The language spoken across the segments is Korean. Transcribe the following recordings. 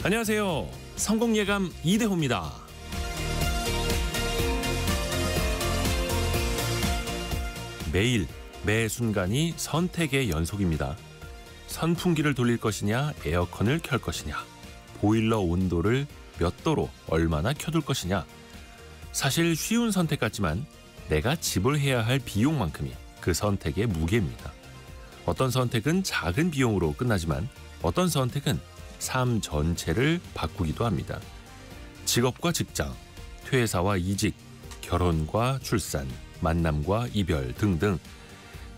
안녕하세요. 성공예감 이대호입니다. 매일 매 순간이 선택의 연속입니다. 선풍기를 돌릴 것이냐, 에어컨을 켤 것이냐, 보일러 온도를 몇 도로 얼마나 켜둘 것이냐. 사실 쉬운 선택 같지만 내가 지불해야 할 비용만큼이 그 선택의 무게입니다. 어떤 선택은 작은 비용으로 끝나지만 어떤 선택은 삶 전체를 바꾸기도 합니다. 직업과 직장, 퇴사와 이직, 결혼과 출산, 만남과 이별 등등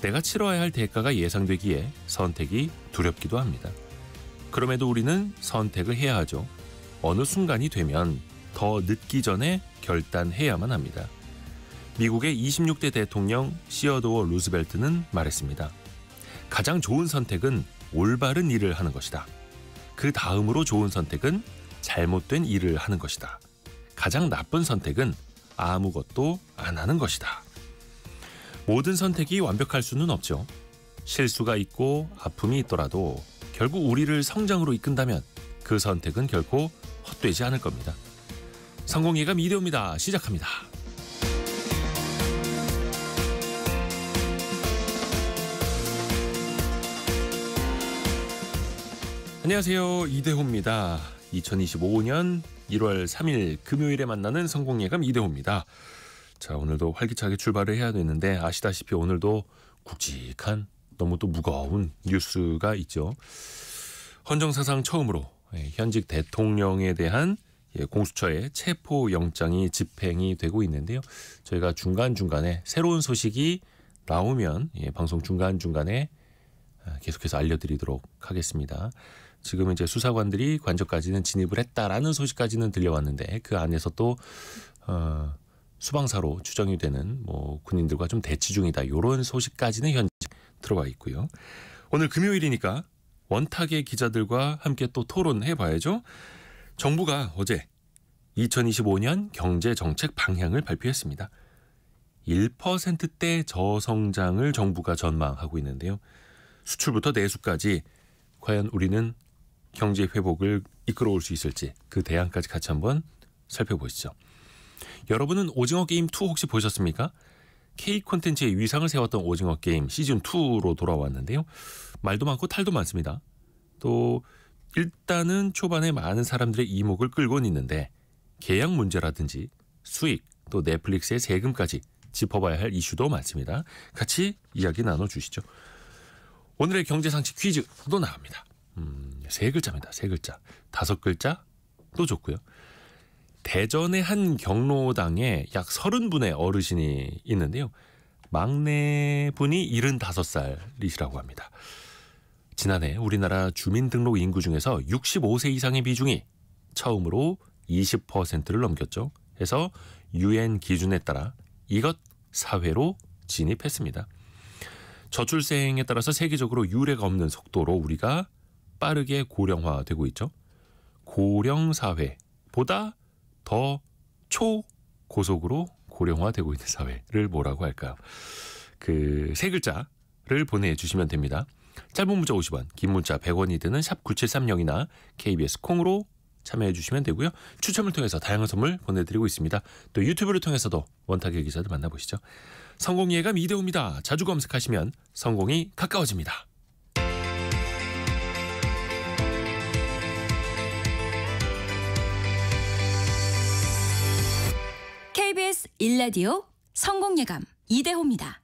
내가 치러야 할 대가가 예상되기에 선택이 두렵기도 합니다. 그럼에도 우리는 선택을 해야 하죠. 어느 순간이 되면 더 늦기 전에 결단해야만 합니다. 미국의 26대 대통령 시어도어 루즈벨트는 말했습니다. 가장 좋은 선택은 올바른 일을 하는 것이다. 그 다음으로 좋은 선택은 잘못된 일을 하는 것이다. 가장 나쁜 선택은 아무것도 안 하는 것이다. 모든 선택이 완벽할 수는 없죠. 실수가 있고 아픔이 있더라도 결국 우리를 성장으로 이끈다면 그 선택은 결코 헛되지 않을 겁니다. 성공예감 이대호입니다. 시작합니다. 안녕하세요. 이대호입니다. 2025년 1월 3일 금요일에 만나는 성공예감 이대호입니다. 자, 오늘도 활기차게 출발을 해야 되는데 아시다시피 오늘도 굵직한 너무 또 무거운 뉴스가 있죠. 헌정사상 처음으로 현직 대통령에 대한 공수처의 체포영장이 집행이 되고 있는데요. 저희가 중간중간에 새로운 소식이 나오면 방송 중간중간에 계속해서 알려드리도록 하겠습니다. 지금 이제 수사관들이 관저까지는 진입을 했다라는 소식까지는 들려왔는데 그 안에서 또 수방사로 추정이 되는 군인들과 좀 대치 중이다. 이런 소식까지는 현재 들어와 있고요. 오늘 금요일이니까 원탁의 기자들과 함께 또 토론해 봐야죠. 정부가 어제 2025년 경제정책 방향을 발표했습니다. 1%대 저성장을 정부가 전망하고 있는데요. 수출부터 내수까지 과연 우리는 경제 회복을 이끌어올 수 있을지 그 대안까지 같이 한번 살펴보시죠. 여러분은 오징어 게임 2 혹시 보셨습니까? K 콘텐츠의 위상을 세웠던 오징어 게임 시즌 2로 돌아왔는데요. 말도 많고 탈도 많습니다. 또 일단은 초반에 많은 사람들의 이목을 끌고는 있는데 계약 문제라든지 수익 또 넷플릭스의 세금까지 짚어봐야 할 이슈도 많습니다. 같이 이야기 나눠주시죠. 오늘의 경제상식 퀴즈도 나갑니다. 세 글자입니다. 세 글자. 5글자도 좋고요. 대전의 한 경로당에 약 30분의 어르신이 있는데요. 막내분이 75살이시라고 합니다. 지난해 우리나라 주민등록 인구 중에서 65세 이상의 비중이 처음으로 20%를 넘겼죠. 해서 UN 기준에 따라 이것 사회로 진입했습니다. 저출생에 따라서 세계적으로 유례가 없는 속도로 우리가 빠르게 고령화되고 있죠. 고령사회보다 더 초고속으로 고령화되고 있는 사회를 뭐라고 할까요? 그 세 글자를 보내주시면 됩니다. 짧은 문자 50원, 긴 문자 100원이 드는 샵 9730이나 KBS 콩으로 참여해 주시면 되고요. 추첨을 통해서 다양한 선물 보내드리고 있습니다. 또 유튜브를 통해서도 원탁의 기자들 만나보시죠. 성공예감 이대호입니다. 자주 검색하시면 성공이 가까워집니다. KBS 1라디오 성공예감 이대호입니다.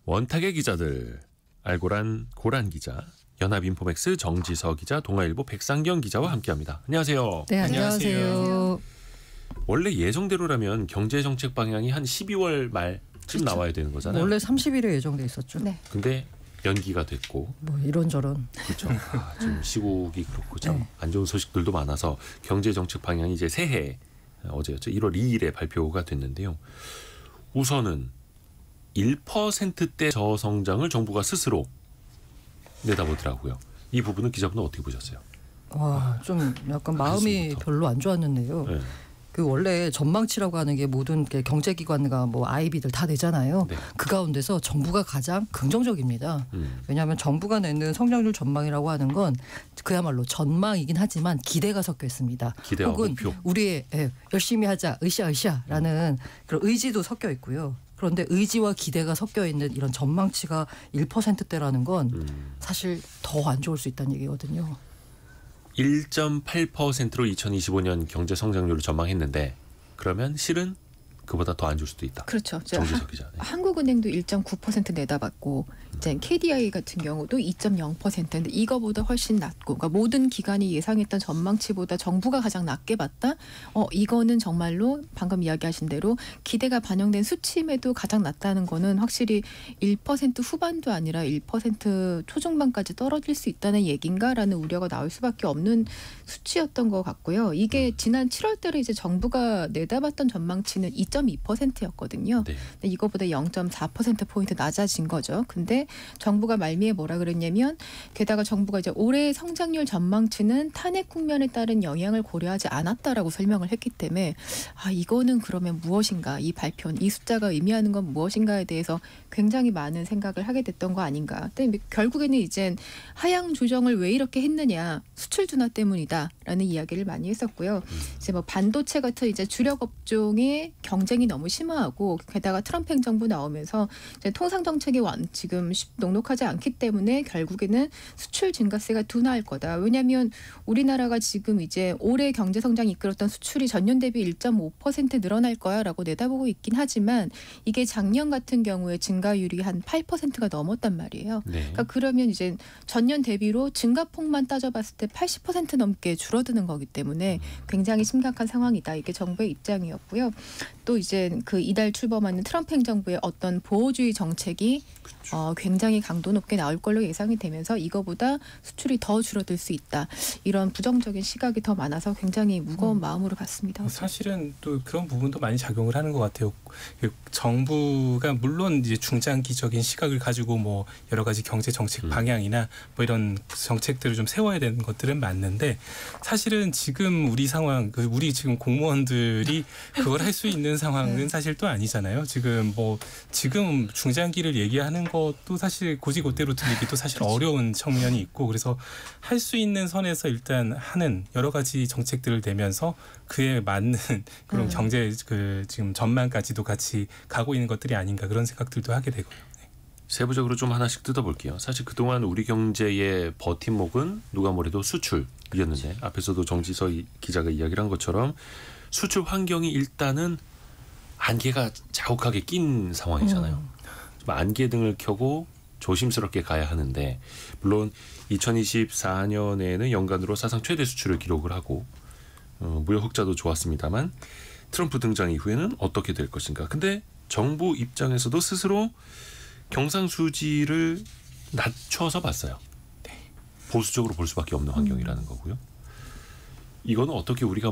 원탁의 기자들 알고란 고란 기자, 연합인포맥스 정지서 기자, 동아일보 백상경 기자와 함께합니다. 안녕하세요. 네, 안녕하세요. 원래 예정대로라면 경제정책 방향이 한 12월 말쯤 그렇죠. 나와야 되는 거잖아요. 원래 30일에 예정돼 있었죠. 네. 근데 연기가 됐고. 뭐 이런저런. 그렇죠. 지금 시국이 그렇고 참 안 좋은 소식들도 많아서 경제정책 방향이 이제 새해 어제였죠. 1월 2일에 발표가 됐는데요. 우선은 1%대 저성장을 정부가 스스로 내다보더라고요. 이 부분은 기자분은 어떻게 보셨어요? 와, 좀 약간 마음이 별로 안 좋았는데요. 네. 그 원래 전망치라고 하는 게 모든 게 경제기관과 뭐 IB들 다 내잖아요. 네. 그 가운데서 정부가 가장 긍정적입니다. 왜냐하면 정부가 내는 성장률 전망이라고 하는 건 그야말로 전망이긴 하지만 기대가 섞여 있습니다. 기대와 혹은 목표. 우리의 열심히 하자 으쌰으쌰라는 그런 의지도 섞여 있고요. 그런데 의지와 기대가 섞여 있는 이런 전망치가 1%대라는 건 사실 더 안 좋을 수 있다는 얘기거든요. 1.8%로 2025년 경제 성장률을 전망했는데 그러면 실은 그보다 더 안 줄 수도 있다. 그렇죠. 정지석 기자. 네. 한국은행도 1.9% 내다봤고 이제 KDI 같은 경우도 2.0%인데 이거보다 훨씬 낮고 그러니까 모든 기관이 예상했던 전망치보다 정부가 가장 낮게 봤다. 이거는 정말로 방금 이야기하신 대로 기대가 반영된 수치임에도 가장 낮다는 거는 확실히 1% 후반도 아니라 1% 초중반까지 떨어질 수 있다는 얘긴가라는 우려가 나올 수밖에 없는 수치였던 것 같고요. 이게 지난 7월달에 이제 정부가 내다봤던 전망치는 2.2%였거든요. 네. 근데 이거보다 0.4%포인트 낮아진 거죠. 근데 정부가 말미에 뭐라 그랬냐면 게다가 정부가 이제 올해 성장률 전망치는 탄핵 국면에 따른 영향을 고려하지 않았다라고 설명을 했기 때문에 이거는 그러면 무엇인가 이 발표는 이 숫자가 의미하는 건 무엇인가에 대해서 굉장히 많은 생각을 하게 됐던 거 아닌가. 근데 결국에는 이젠 하향 조정을 왜 이렇게 했느냐 수출 둔화 때문이다라는 이야기를 많이 했었고요. 이제 뭐 반도체 같은 이제 주력 업종의 경쟁이 너무 심화하고 게다가 트럼프 행정부 나오면서 이제 통상 정책이 지금 녹록하지 않기 때문에 결국에는 수출 증가세가 둔화할 거다. 왜냐하면 우리나라가 지금 이제 올해 경제 성장 이끌었던 수출이 전년 대비 1.5% 늘어날 거야라고 내다보고 있긴 하지만 이게 작년 같은 경우에 증가율이 한 8%가 넘었단 말이에요. 네. 그러니까 그러면 이제 전년 대비로 증가폭만 따져봤을 때 80% 넘게 줄어드는 거기 때문에 굉장히 심각한 상황이다. 이게 정부의 입장이었고요. 또 이제 그 이달 출범하는 트럼프 행정부의 어떤 보호주의 정책이 굉장히 강도 높게 나올 걸로 예상이 되면서 이거보다 수출이 더 줄어들 수 있다. 이런 부정적인 시각이 더 많아서 굉장히 무거운 마음으로 봤습니다. 사실은 또 그런 부분도 많이 작용을 하는 것 같아요. 정부가 물론 이제 중장기적인 시각을 가지고 뭐 여러 가지 경제 정책 방향이나 뭐 이런 정책들을 좀 세워야 되는 것들은 맞는데 사실은 지금 우리 상황, 우리 지금 공무원들이 그걸 할 수 있는 상황은 사실 또 아니잖아요. 지금 중장기를 얘기하는 것도 사실 고지고대로 들리기도 사실 어려운 측면이 있고 그래서 할 수 있는 선에서 일단 하는 여러 가지 정책들을 내면서 그에 맞는 그런 경제 지금 전망까지도 같이 가고 있는 것들이 아닌가 그런 생각들도 하게 되고요. 네. 세부적으로 좀 하나씩 뜯어볼게요. 사실 그동안 우리 경제의 버팀목은 누가 뭐래도 수출이었는데 앞에서도 정지석 기자가 이야기를 한 것처럼 수출 환경이 일단은 안개가 자욱하게 낀 상황이잖아요. 안개등을 켜고 조심스럽게 가야 하는데 물론 2024년에는 연간으로 사상 최대 수출을 기록을 하고 무역 흑자도 좋았습니다만 트럼프 등장 이후에는 어떻게 될 것인가. 근데 정부 입장에서도 스스로 경상수지를 낮춰서 봤어요. 보수적으로 볼 수밖에 없는 환경이라는 거고요. 이거는 어떻게 우리가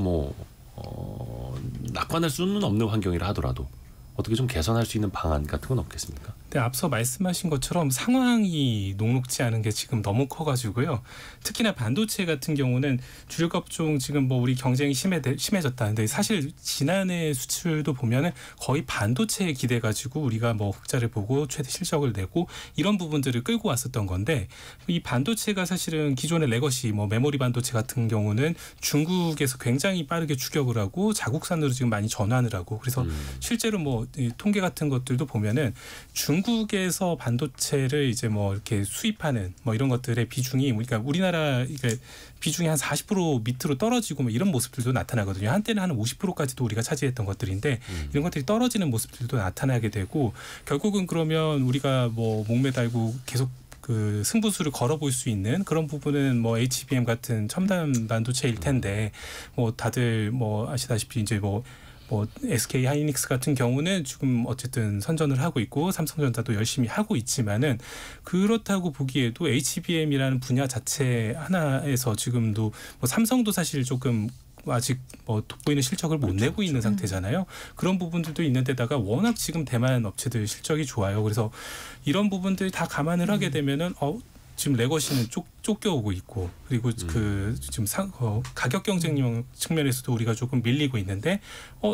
낙관할 수는 없는 환경이라 하더라도 어떻게 좀 개선할 수 있는 방안 같은 건 없겠습니까? 네, 앞서 말씀하신 것처럼 상황이 녹록지 않은 게 지금 너무 커가지고요. 특히나 반도체 같은 경우는 주력 업종 지금 우리 경쟁이 심해졌다. 근데 사실 지난해 수출도 보면은 거의 반도체에 기대가지고 우리가 흑자를 보고 최대 실적을 내고 이런 부분들을 끌고 왔었던 건데 이 반도체가 사실은 기존의 레거시 메모리 반도체 같은 경우는 중국에서 굉장히 빠르게 추격을 하고 자국산으로 지금 많이 전환을 하고 그래서 실제로 통계 같은 것들도 보면은 중국에서 반도체를 이제 이렇게 수입하는 이런 것들의 비중이 그러니까 우리나라 비중이 한 40% 밑으로 떨어지고 이런 모습들도 나타나거든요. 한때는 한 50%까지도 우리가 차지했던 것들인데 이런 것들이 떨어지는 모습들도 나타나게 되고 결국은 그러면 우리가 목매달고 계속 그 승부수를 걸어볼 수 있는 그런 부분은 HBM 같은 첨단 반도체일 텐데 다들 아시다시피 이제 SK 하이닉스 같은 경우는 지금 어쨌든 선전을 하고 있고 삼성전자도 열심히 하고 있지만은 그렇다고 보기에도 HBM이라는 분야 자체 하나에서 지금도 삼성도 사실 조금 아직 돋보이는 실적을 못 내고 있는 상태잖아요. 그런 부분들도 있는데다가 워낙 지금 대만 업체들 실적이 좋아요. 그래서 이런 부분들 다 감안을 하게 되면은 지금 레거시는 쫓겨오고 있고 그리고 그 지금 가격 경쟁력 측면에서도 우리가 조금 밀리고 있는데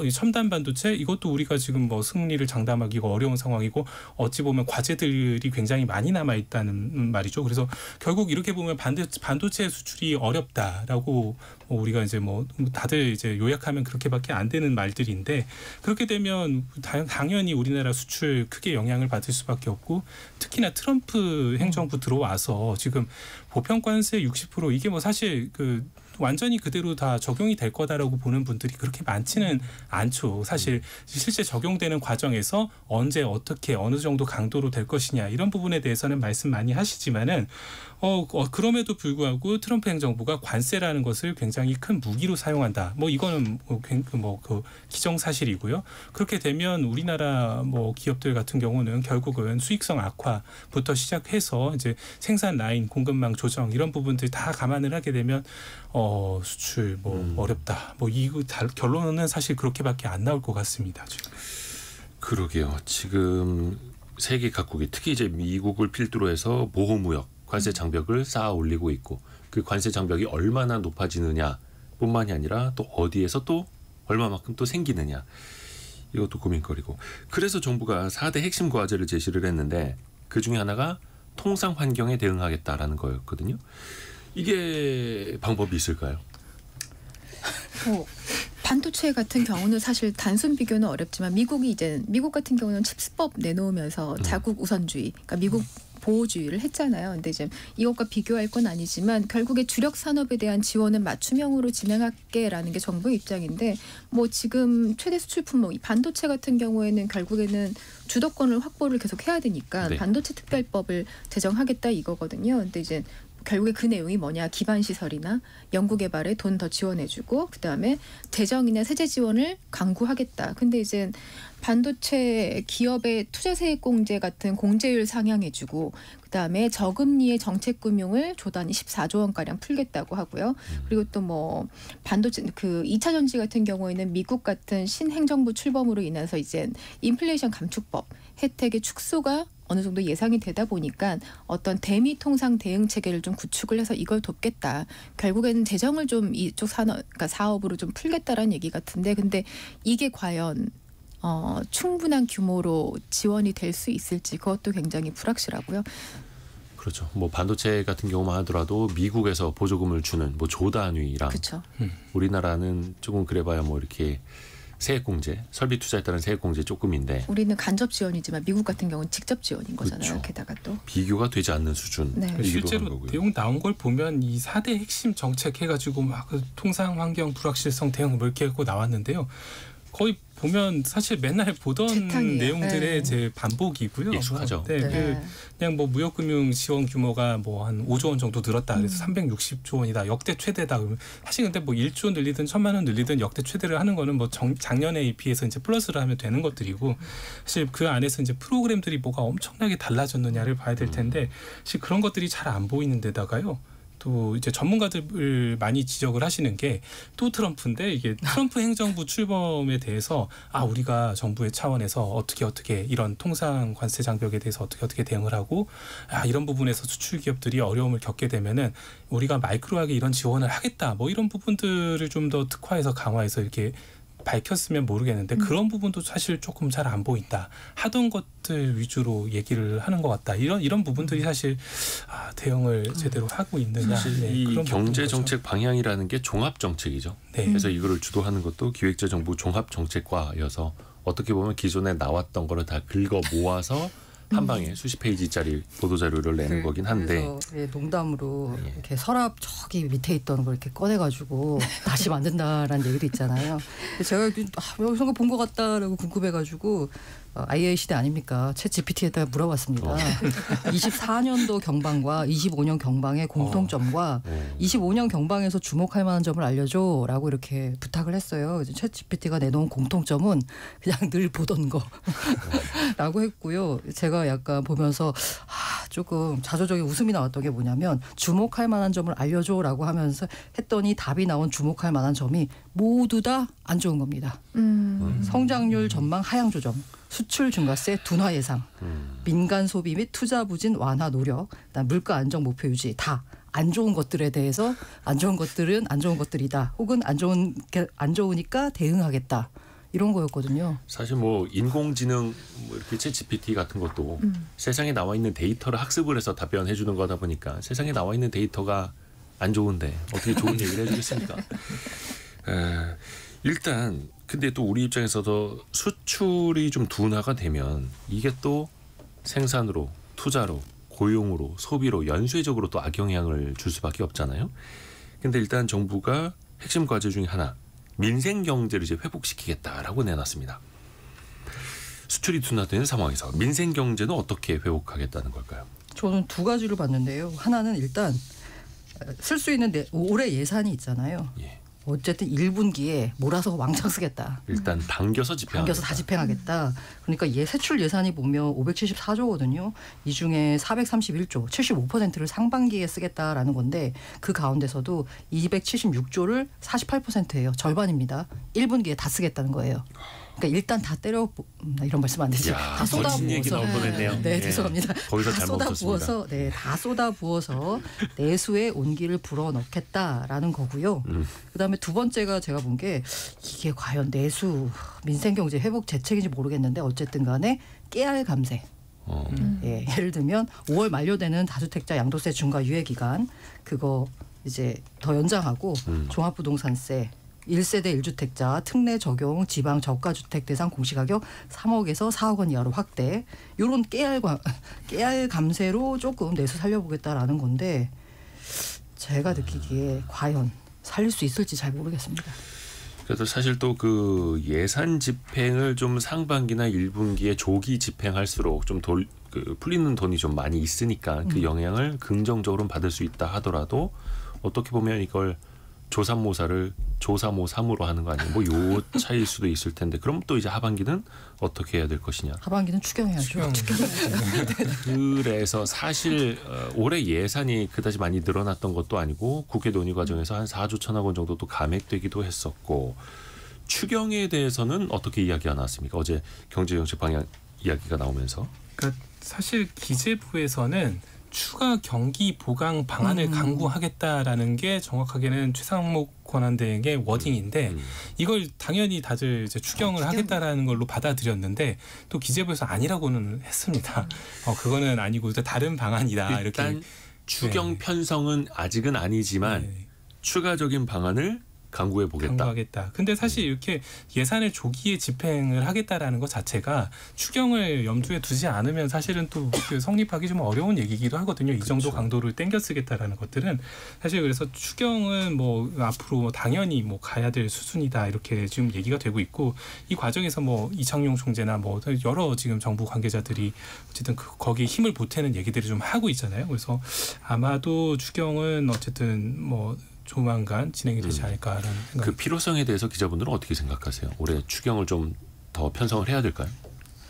이 첨단 반도체 이것도 우리가 지금 뭐 승리를 장담하기가 어려운 상황이고 어찌 보면 과제들이 굉장히 많이 남아 있다는 말이죠. 그래서 결국 이렇게 보면 반도체 수출이 어렵다라고 우리가 이제 뭐 다들 이제 요약하면 그렇게밖에 안 되는 말들인데 그렇게 되면 당연히 우리나라 수출 크게 영향을 받을 수밖에 없고 특히나 트럼프 행정부 들어와서 지금 보편 관세 60% 이게 뭐 사실 그 완전히 그대로 다 적용이 될 거다라고 보는 분들이 그렇게 많지는 않죠. 사실 실제 적용되는 과정에서 언제 어떻게 어느 정도 강도로 될 것이냐 이런 부분에 대해서는 말씀 많이 하시지만은 그럼에도 불구하고 트럼프 행정부가 관세라는 것을 굉장히 큰 무기로 사용한다. 뭐 이거는 그 기정사실이고요. 그렇게 되면 우리나라 뭐 기업들 같은 경우는 결국은 수익성 악화부터 시작해서 이제 생산 라인 공급망 조정 이런 부분들 다 감안을 하게 되면 수출 뭐 어렵다. 뭐 이거 결론은 사실 그렇게밖에 안 나올 것 같습니다. 지금. 그러게요. 지금 세계 각국이 특히 이제 미국을 필두로 해서 보호무역 관세 장벽을 쌓아 올리고 있고 그 관세 장벽이 얼마나 높아지느냐뿐만이 아니라 또 어디에서 또 얼마만큼 또 생기느냐 이것도 고민거리고 그래서 정부가 4대 핵심 과제를 제시를 했는데 그중에 하나가 통상 환경에 대응하겠다라는 거였거든요. 이게 방법이 있을까요? 반도체 같은 경우는 사실 단순 비교는 어렵지만 미국 같은 경우는 칩스법 내놓으면서 자국 우선주의, 그러니까 미국 보호주의를 했잖아요. 근데 이제 이것과 비교할 건 아니지만 결국에 주력 산업에 대한 지원은 맞춤형으로 진행할게라는 게 정부의 입장인데 뭐 지금 최대 수출 품목 이 반도체 같은 경우에는 결국에는 주도권을 확보를 계속 해야 되니까 네. 반도체 특별법을 제정하겠다 이거거든요. 근데 이제 결국에 그 내용이 뭐냐 기반 시설이나 연구 개발에 돈 더 지원해주고 그다음에 재정이나 세제 지원을 강구하겠다. 근데 이제 반도체 기업의 투자세액 공제 같은 공제율 상향해주고 그다음에 저금리의 정책금융을 조단위 14조 원가량 풀겠다고 하고요. 그리고 또 뭐 반도체 그 2차 전지 같은 경우에는 미국 같은 신행정부 출범으로 인해서 이제 인플레이션 감축법 혜택의 축소가 어느 정도 예상이 되다 보니까 어떤 대미 통상 대응 체계를 좀 구축을 해서 이걸 돕겠다. 결국에는 재정을 좀 이쪽 그러니까 사업으로 좀 풀겠다라는 얘기 같은데 근데 이게 과연 충분한 규모로 지원이 될 수 있을지 그것도 굉장히 불확실하고요. 그렇죠. 뭐 반도체 같은 경우만 하더라도 미국에서 보조금을 주는 뭐 조단위랑 그렇죠. 우리나라는 조금 그래봐야 뭐 이렇게 세액공제, 설비 투자에 따른 세액공제 조금인데 우리는 간접 지원이지만 미국 같은 경우는 직접 지원인 거잖아요. 그렇죠. 게다가 또 비교가 되지 않는 수준. 네. 실제로 내용 나온 걸 보면 이 4대 핵심 정책 해가지고 막 통상 환경 불확실성 대응 뭐 이렇게 하고 나왔는데요. 거의 보면 사실 맨날 보던 재탕이에요. 내용들의 네. 제 반복이고요. 익숙하죠. 네, 네. 그냥 뭐 무역금융 지원 규모가 뭐 한 5조 원 정도 늘었다. 그래서 360조 원이다. 역대 최대다. 사실 근데 뭐 1조 늘리든 1,000만 원 늘리든 역대 최대를 하는 거는 뭐 작년에 비해서 이제 플러스를 하면 되는 것들이고 사실 그 안에서 이제 프로그램들이 뭐가 엄청나게 달라졌느냐를 봐야 될 텐데 사실 그런 것들이 잘 안 보이는 데다가요. 또 이제 전문가들 많이 지적을 하시는 게 또 트럼프인데 이게 트럼프 행정부 출범에 대해서 우리가 정부의 차원에서 어떻게 이런 통상 관세 장벽에 대해서 어떻게 대응을 하고 이런 부분에서 수출 기업들이 어려움을 겪게 되면은 우리가 마이크로하게 이런 지원을 하겠다 뭐 이런 부분들을 좀 더 특화해서 강화해서 이렇게 밝혔으면 모르겠는데 그런 부분도 사실 조금 잘 안 보인다. 하던 것들 위주로 얘기를 하는 것 같다. 이런 부분들이 사실 대응을 제대로 하고 있느냐. 사실 네, 이 그런 경제 부분인 정책 방향이라는 게 종합 정책이죠. 네. 그래서 이거를 주도하는 것도 기획재정부 종합 정책과여서 어떻게 보면 기존에 나왔던 거를 다 긁어 모아서 한 방에 수십 페이지짜리 보도 자료를 내는 거긴 한데 그래서 농담으로 이렇게 서랍 저기 밑에 있던 걸 이렇게 꺼내가지고 다시 만든다라는 얘기도 있잖아요. 제가 여기서 본 것 같다라고 궁금해가지고 AI 시대 아닙니까? 챗 GPT에다가 물어봤습니다. 24년도 경방과 25년 경방의 공통점과 25년 경방에서 주목할 만한 점을 알려줘라고 이렇게 부탁을 했어요. 챗 GPT가 내놓은 공통점은 그냥 늘 보던 거라고 했고요. 제가 약간 보면서 조금 자조적인 웃음이 나왔던 게 뭐냐면 주목할 만한 점을 알려줘라고 하면서 했더니 답이 나온 주목할 만한 점이 모두 다 안 좋은 겁니다. 성장률 전망 하향 조정. 수출 증가세 둔화 예상, 민간 소비 및 투자 부진 완화 노력, 그다음 물가 안정 목표 유지 다 안 좋은 것들에 대해서 안 좋은 것들은 안 좋은 것들이다. 혹은 안 좋으니까 대응하겠다. 이런 거였거든요. 사실 뭐 인공지능 뭐 이렇게 챗 GPT 같은 것도 세상에 나와 있는 데이터를 학습을 해서 답변해 주는 거다 보니까 세상에 나와 있는 데이터가 안 좋은데 어떻게 좋은 얘기를 해주겠습니까? 일단 근데 또 우리 입장에서도 수출이 좀 둔화가 되면 이게 또 생산으로, 투자로, 고용으로, 소비로 연쇄적으로 또 악영향을 줄 수밖에 없잖아요. 근데 일단 정부가 핵심 과제 중에 하나, 민생 경제를 이제 회복시키겠다라고 내놨습니다. 수출이 둔화되는 상황에서 민생 경제는 어떻게 회복하겠다는 걸까요? 저는 두 가지를 봤는데요. 하나는 일단 쓸 수 있는 올해 예산이 있잖아요. 예. 어쨌든 1분기에 몰아서 왕창 쓰겠다. 일단 당겨서 집행하겠다. 당겨서 다 집행하겠다. 그러니까 세출 예산이 보면 574조거든요. 이 중에 431조, 75%를 상반기에 쓰겠다라는 건데 그 가운데서도 276조를 48%예요. 절반입니다. 1분기에 다 쓰겠다는 거예요. 그러니까 일단 다 이런 말씀 안 되지. 다 쏟아부어서. 네, 죄송합니다. 거기서 다 잘못 쏟아부어서, 다 쏟아부어서 내수에 온기를 불어넣겠다라는 거고요. 그다음에 두 번째가 제가 본 게 이게 과연 내수 민생경제 회복 대책인지 모르겠는데 어쨌든 간에 깨알 감세. 예, 예를 들면 5월 만료되는 다주택자 양도세 중과 유예 기간 그거 이제 더 연장하고 종합부동산세 1세대 1주택자 특례 적용 지방 저가주택 대상 공시가격 3억에서 4억 원 이하로 확대. 이런 깨알 감세로 조금 내수 살려보겠다라는 건데 제가 느끼기에 과연 살릴 수 있을지 잘 모르겠습니다. 그래서 사실 또 그 예산 집행을 좀 상반기나 1분기에 조기 집행할수록 좀 풀리는 돈이 좀 많이 있으니까 그 영향을 긍정적으로 받을 수 있다 하더라도 어떻게 보면 이걸 조삼모사를 조사모삼으로 하는 거 아니에요? 뭐 요 차이일 수도 있을 텐데 그럼 또 이제 하반기는 어떻게 해야 될 것이냐? 하반기는 추경해야죠. 그래서 사실 올해 예산이 그다지 많이 늘어났던 것도 아니고 국회 논의 과정에서 한 4조 1천억 원 정도 또 감액되기도 했었고 추경에 대해서는 어떻게 이야기가 나왔습니까? 어제 경제정책 방향 이야기가 나오면서. 그러니까 사실 기재부에서는 추가 경기 보강 방안을 강구하겠다라는 게 정확하게는 최상목 권한대행의 워딩인데 이걸 당연히 다들 이제 추경을 하겠다라는 걸로 받아들였는데 또 기재부에서 아니라고는 했습니다. 그거는 아니고 다른 방안이다. 일단 이렇게 추경 편성은 아직은 아니지만 추가적인 방안을 강구해 보겠다. 강구하겠다. 근데 사실 이렇게 예산을 조기에 집행을 하겠다라는 것 자체가 추경을 염두에 두지 않으면 사실은 또 성립하기 좀 어려운 얘기이기도 하거든요. 이 정도 강도를 땡겨 쓰겠다라는 것들은 사실 그래서 추경은 뭐 앞으로 당연히 뭐 가야 될 수준이다 이렇게 지금 얘기가 되고 있고 이 과정에서 뭐 이창용 총재나 뭐 여러 지금 정부 관계자들이 어쨌든 거기에 힘을 보태는 얘기들을 좀 하고 있잖아요. 그래서 아마도 추경은 어쨌든 뭐 조만간 진행이 되지 않을까라는 생각이. 그 필요성에 대해서 기자분들은 어떻게 생각하세요? 올해 추경을 좀 더 편성을 해야 될까요?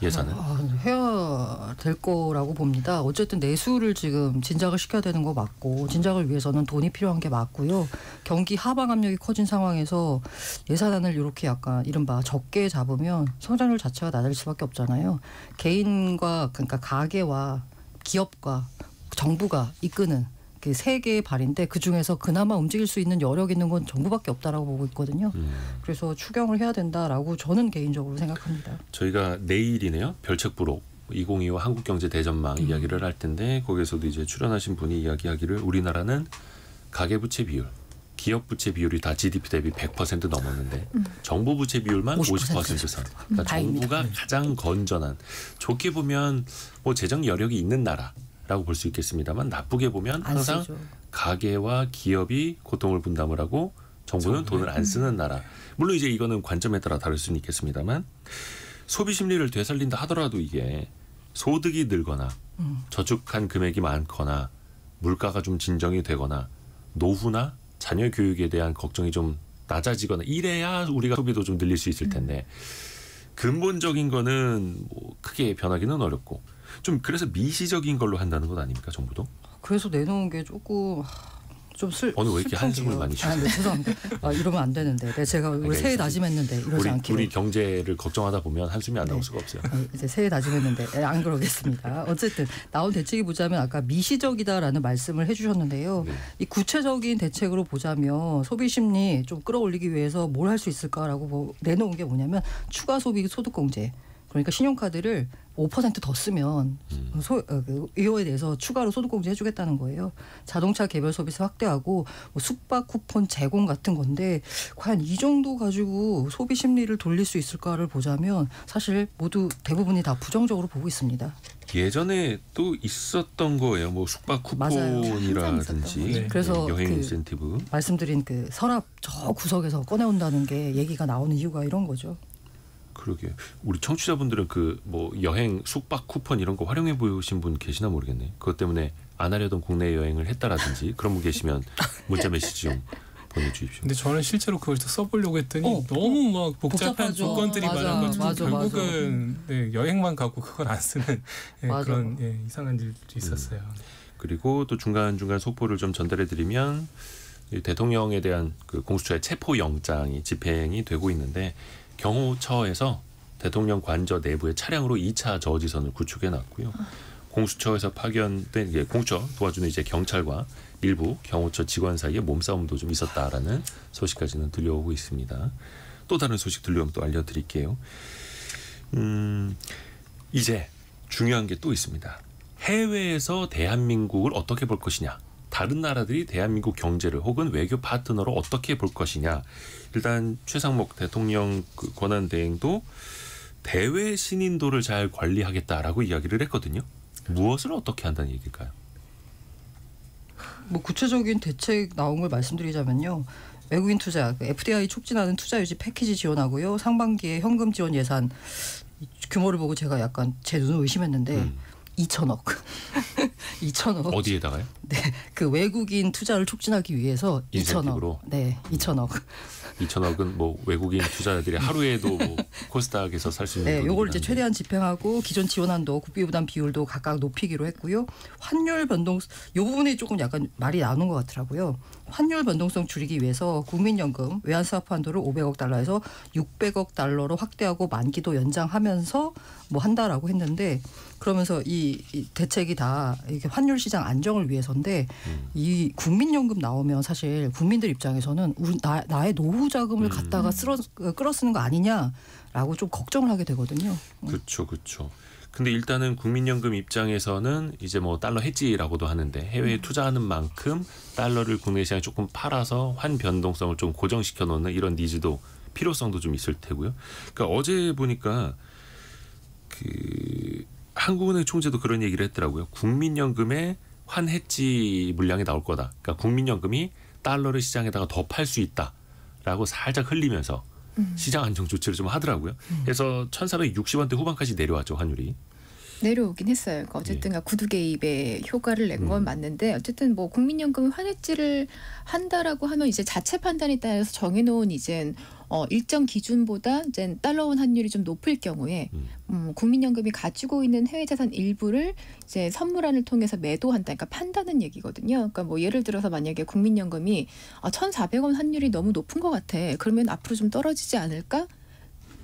예산은? 해야 될 거라고 봅니다. 어쨌든 내수를 지금 진작을 시켜야 되는 거 맞고 진작을 위해서는 돈이 필요한 게 맞고요. 경기 하방 압력이 커진 상황에서 예산안을 이렇게 약간 이른바 적게 잡으면 성장률 자체가 낮을 수밖에 없잖아요. 개인과 그러니까 가계와 기업과 정부가 이끄는 그 세 개의 발인데 그중에서 그나마 움직일 수 있는 여력 있는 건 정부밖에 없다라고 보고 있거든요. 그래서 추경을 해야 된다라고 저는 개인적으로 생각합니다. 저희가 내일이네요. 별책부록 2025 한국경제대전망 이야기를 할 텐데 거기에서도 이제 출연하신 분이 이야기하기를 우리나라는 가계부채 비율, 기업부채 비율이 다 GDP 대비 100% 넘었는데 정부 부채 비율만 50% 선. 그러니까 정부가 가장 건전한 좋게 보면 뭐 재정 여력이 있는 나라. 라고 볼 수 있겠습니다만 나쁘게 보면 항상 가계와 기업이 고통을 분담을 하고 정부는 돈을 안 쓰는 나라. 물론 이제 이거는 관점에 따라 다를 수는 있겠습니다만 소비 심리를 되살린다 하더라도 이게 소득이 늘거나 저축한 금액이 많거나 물가가 좀 진정이 되거나 노후나 자녀 교육에 대한 걱정이 좀 낮아지거나 이래야 우리가 소비도 좀 늘릴 수 있을 텐데 근본적인 거는 뭐 크게 변하기는 어렵고 좀 그래서 미시적인 걸로 한다는 것 아닙니까 정부도? 그래서 내놓은 게 조금 오늘 왜 이렇게 한숨을 많이 쉬세요? 네, 죄송합니다. 이러면 안 되는데. 네, 제가 올해 새해 다짐했는데 이러지 않기로. 우리 경제를 걱정하다 보면 한숨이 안 나올 수가 없어요. 이제 새해 다짐했는데 안 그러겠습니다. 어쨌든 나온 대책이 보자면 아까 미시적이다라는 말씀을 해주셨는데요. 네. 이 구체적인 대책으로 보자면 소비 심리 좀 끌어올리기 위해서 뭘 할 수 있을까라고 내놓은 게 뭐냐면 추가 소비 소득공제. 그러니까 신용카드를 5% 더 쓰면 이거에 대해서 추가로 소득공제 해주겠다는 거예요. 자동차 개별 서비스 확대하고 뭐 숙박 쿠폰 제공 같은 건데 과연 이 정도 가지고 소비 심리를 돌릴 수 있을까를 보자면 사실 모두 대부분이 다 부정적으로 보고 있습니다. 예전에 또 있었던 거예요. 뭐 숙박 쿠폰이라든지 네. 그래서 여행 인센티브. 말씀드린 그 서랍 저 구석에서 꺼내온다는 게 얘기가 나오는 이유가 이런 거죠. 그러게 우리 청취자분들은 그 뭐 여행 숙박 쿠폰 이런 거 활용해 보신 분 계시나 모르겠네. 그것 때문에 안 하려던 국내 여행을 했다라든지 그런 분 계시면 문자 메시지 좀 보내주십시오. 근데 저는 실제로 그걸 써보려고 했더니 너무 막 복잡한 복잡하죠. 조건들이 맞아, 많아가지고 맞아, 결국은 네, 여행만 가고 그걸 안 쓰는 맞아. 그런 이상한 일도 있었어요. 그리고 또 중간중간 속보를 좀 전달해드리면 대통령에 대한 그 공수처의 체포영장이 집행이 되고 있는데 경호처에서 대통령 관저 내부의 차량으로 2차 저지선을 구축해놨고요. 공수처에서 파견된 공수처 도와주는 이제 경찰과 일부 경호처 직원 사이에 몸싸움도 좀 있었다라는 소식까지는 들려오고 있습니다. 또 다른 소식 들려오면 또 알려드릴게요. 이제 중요한 게 또 있습니다. 해외에서 대한민국을 어떻게 볼 것이냐. 다른 나라들이 대한민국 경제를 혹은 외교 파트너로 어떻게 볼 것이냐. 일단 최상목 대통령 그 권한대행도 대외 신인도를 잘 관리하겠다라고 이야기를 했거든요. 무엇을 어떻게 한다는 얘기일까요? 뭐 구체적인 대책 나온 걸 말씀드리자면요. 외국인 투자, FDI 촉진하는 투자 유치 패키지 지원하고요. 상반기에 현금 지원 예산 규모를 보고 제가 약간 제 눈을 의심했는데 2천억. 2천억. 어디에다가요? 네, 그 외국인 투자를 촉진하기 위해서 인센티브로? 2천억. 네, 2천억. 2천억은 뭐 외국인 투자자들이 하루에도 뭐 코스닥에서 살 수 있는. 네, 요걸 이제 최대한 집행하고 기존 지원한도 국비 부담 비율도 각각 높이기로 했고요. 환율 변동 요 부분이 조금 약간 말이 나오는 것 같더라고요. 환율 변동성 줄이기 위해서 국민연금 외환수합 한도를 500억 달러에서 600억 달러로 확대하고 만기도 연장하면서 뭐 한다라고 했는데 그러면서 이 대책이 다 이게 환율 시장 안정을 위해서인데 이 국민연금 나오면 사실 국민들 입장에서는 나의 노후 자금을 갖다가 끌어 쓰는 거 아니냐라고 좀 걱정을 하게 되거든요. 그렇죠, 그렇죠. 근데 일단은 국민연금 입장에서는 이제 뭐 달러 해지라고도 하는데 해외에 투자하는 만큼 달러를 국내 시장에 조금 팔아서 환 변동성을 좀 고정시켜 놓는 이런 니즈도 필요성도 좀 있을 테고요. 그러니까 어제 보니까 그 한국은행 총재도 그런 얘기를 했더라고요. 국민연금의 환 해지 물량이 나올 거다. 그러니까 국민연금이 달러를 시장에다가 더 팔 수 있다라고 살짝 흘리면서 시장 안정 조치를 좀 하더라고요. 그래서 1,460원대 후반까지 내려왔죠, 환율이. 내려오긴 했어요. 그러니까 어쨌든 구두 개입에 효과를 낸 건 맞는데 어쨌든 뭐 국민연금 환해지를 한다라고 하면 이제 자체 판단에 따라서 정해놓은 이제 일정 기준보다 이제 달러원 환율이 좀 높을 경우에 국민연금이 가지고 있는 해외 자산 일부를 이제 선물안을 통해서 매도한다. 그러니까 판다는 얘기거든요. 그러니까 뭐 예를 들어서 만약에 국민연금이 1,400원 환율이 너무 높은 것 같아. 그러면 앞으로 좀 떨어지지 않을까?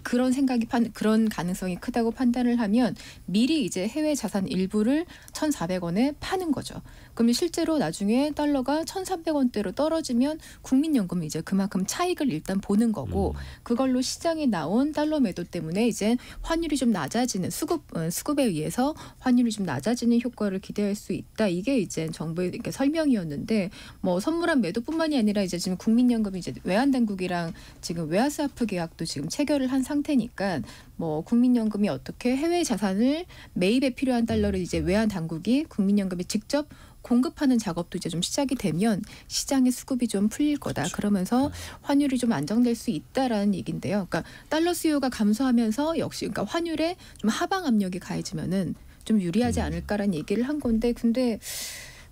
그런 생각이 그런 가능성이 크다고 판단을 하면 미리 이제 해외 자산 일부를 1,400원에 파는 거죠. 그러면 실제로 나중에 달러가 1,300원대로 떨어지면 국민연금은 이제 그만큼 차익을 일단 보는 거고 그걸로 시장에 나온 달러 매도 때문에 이제 환율이 좀 낮아지는 수급에 의해서 환율이 좀 낮아지는 효과를 기대할 수 있다. 이게 이제 정부의 이렇게 설명이었는데 뭐 선물한 매도뿐만이 아니라 이제 지금 국민연금이 이제 외환당국이랑 지금 외화스와프 계약도 지금 체결을 한 상태니까 뭐 국민연금이 어떻게 해외 자산을 매입에 필요한 달러를 이제 외환당국이 국민연금에 직접 공급하는 작업도 이제 좀 시작이 되면 시장의 수급이 좀 풀릴 거다. 그렇죠. 그러면서 환율이 좀 안정될 수 있다라는 얘기인데요. 그러니까 달러 수요가 감소하면서 역시 그러니까 환율에 좀 하방 압력이 가해지면은 좀 유리하지 않을까라는 얘기를 한 건데 근데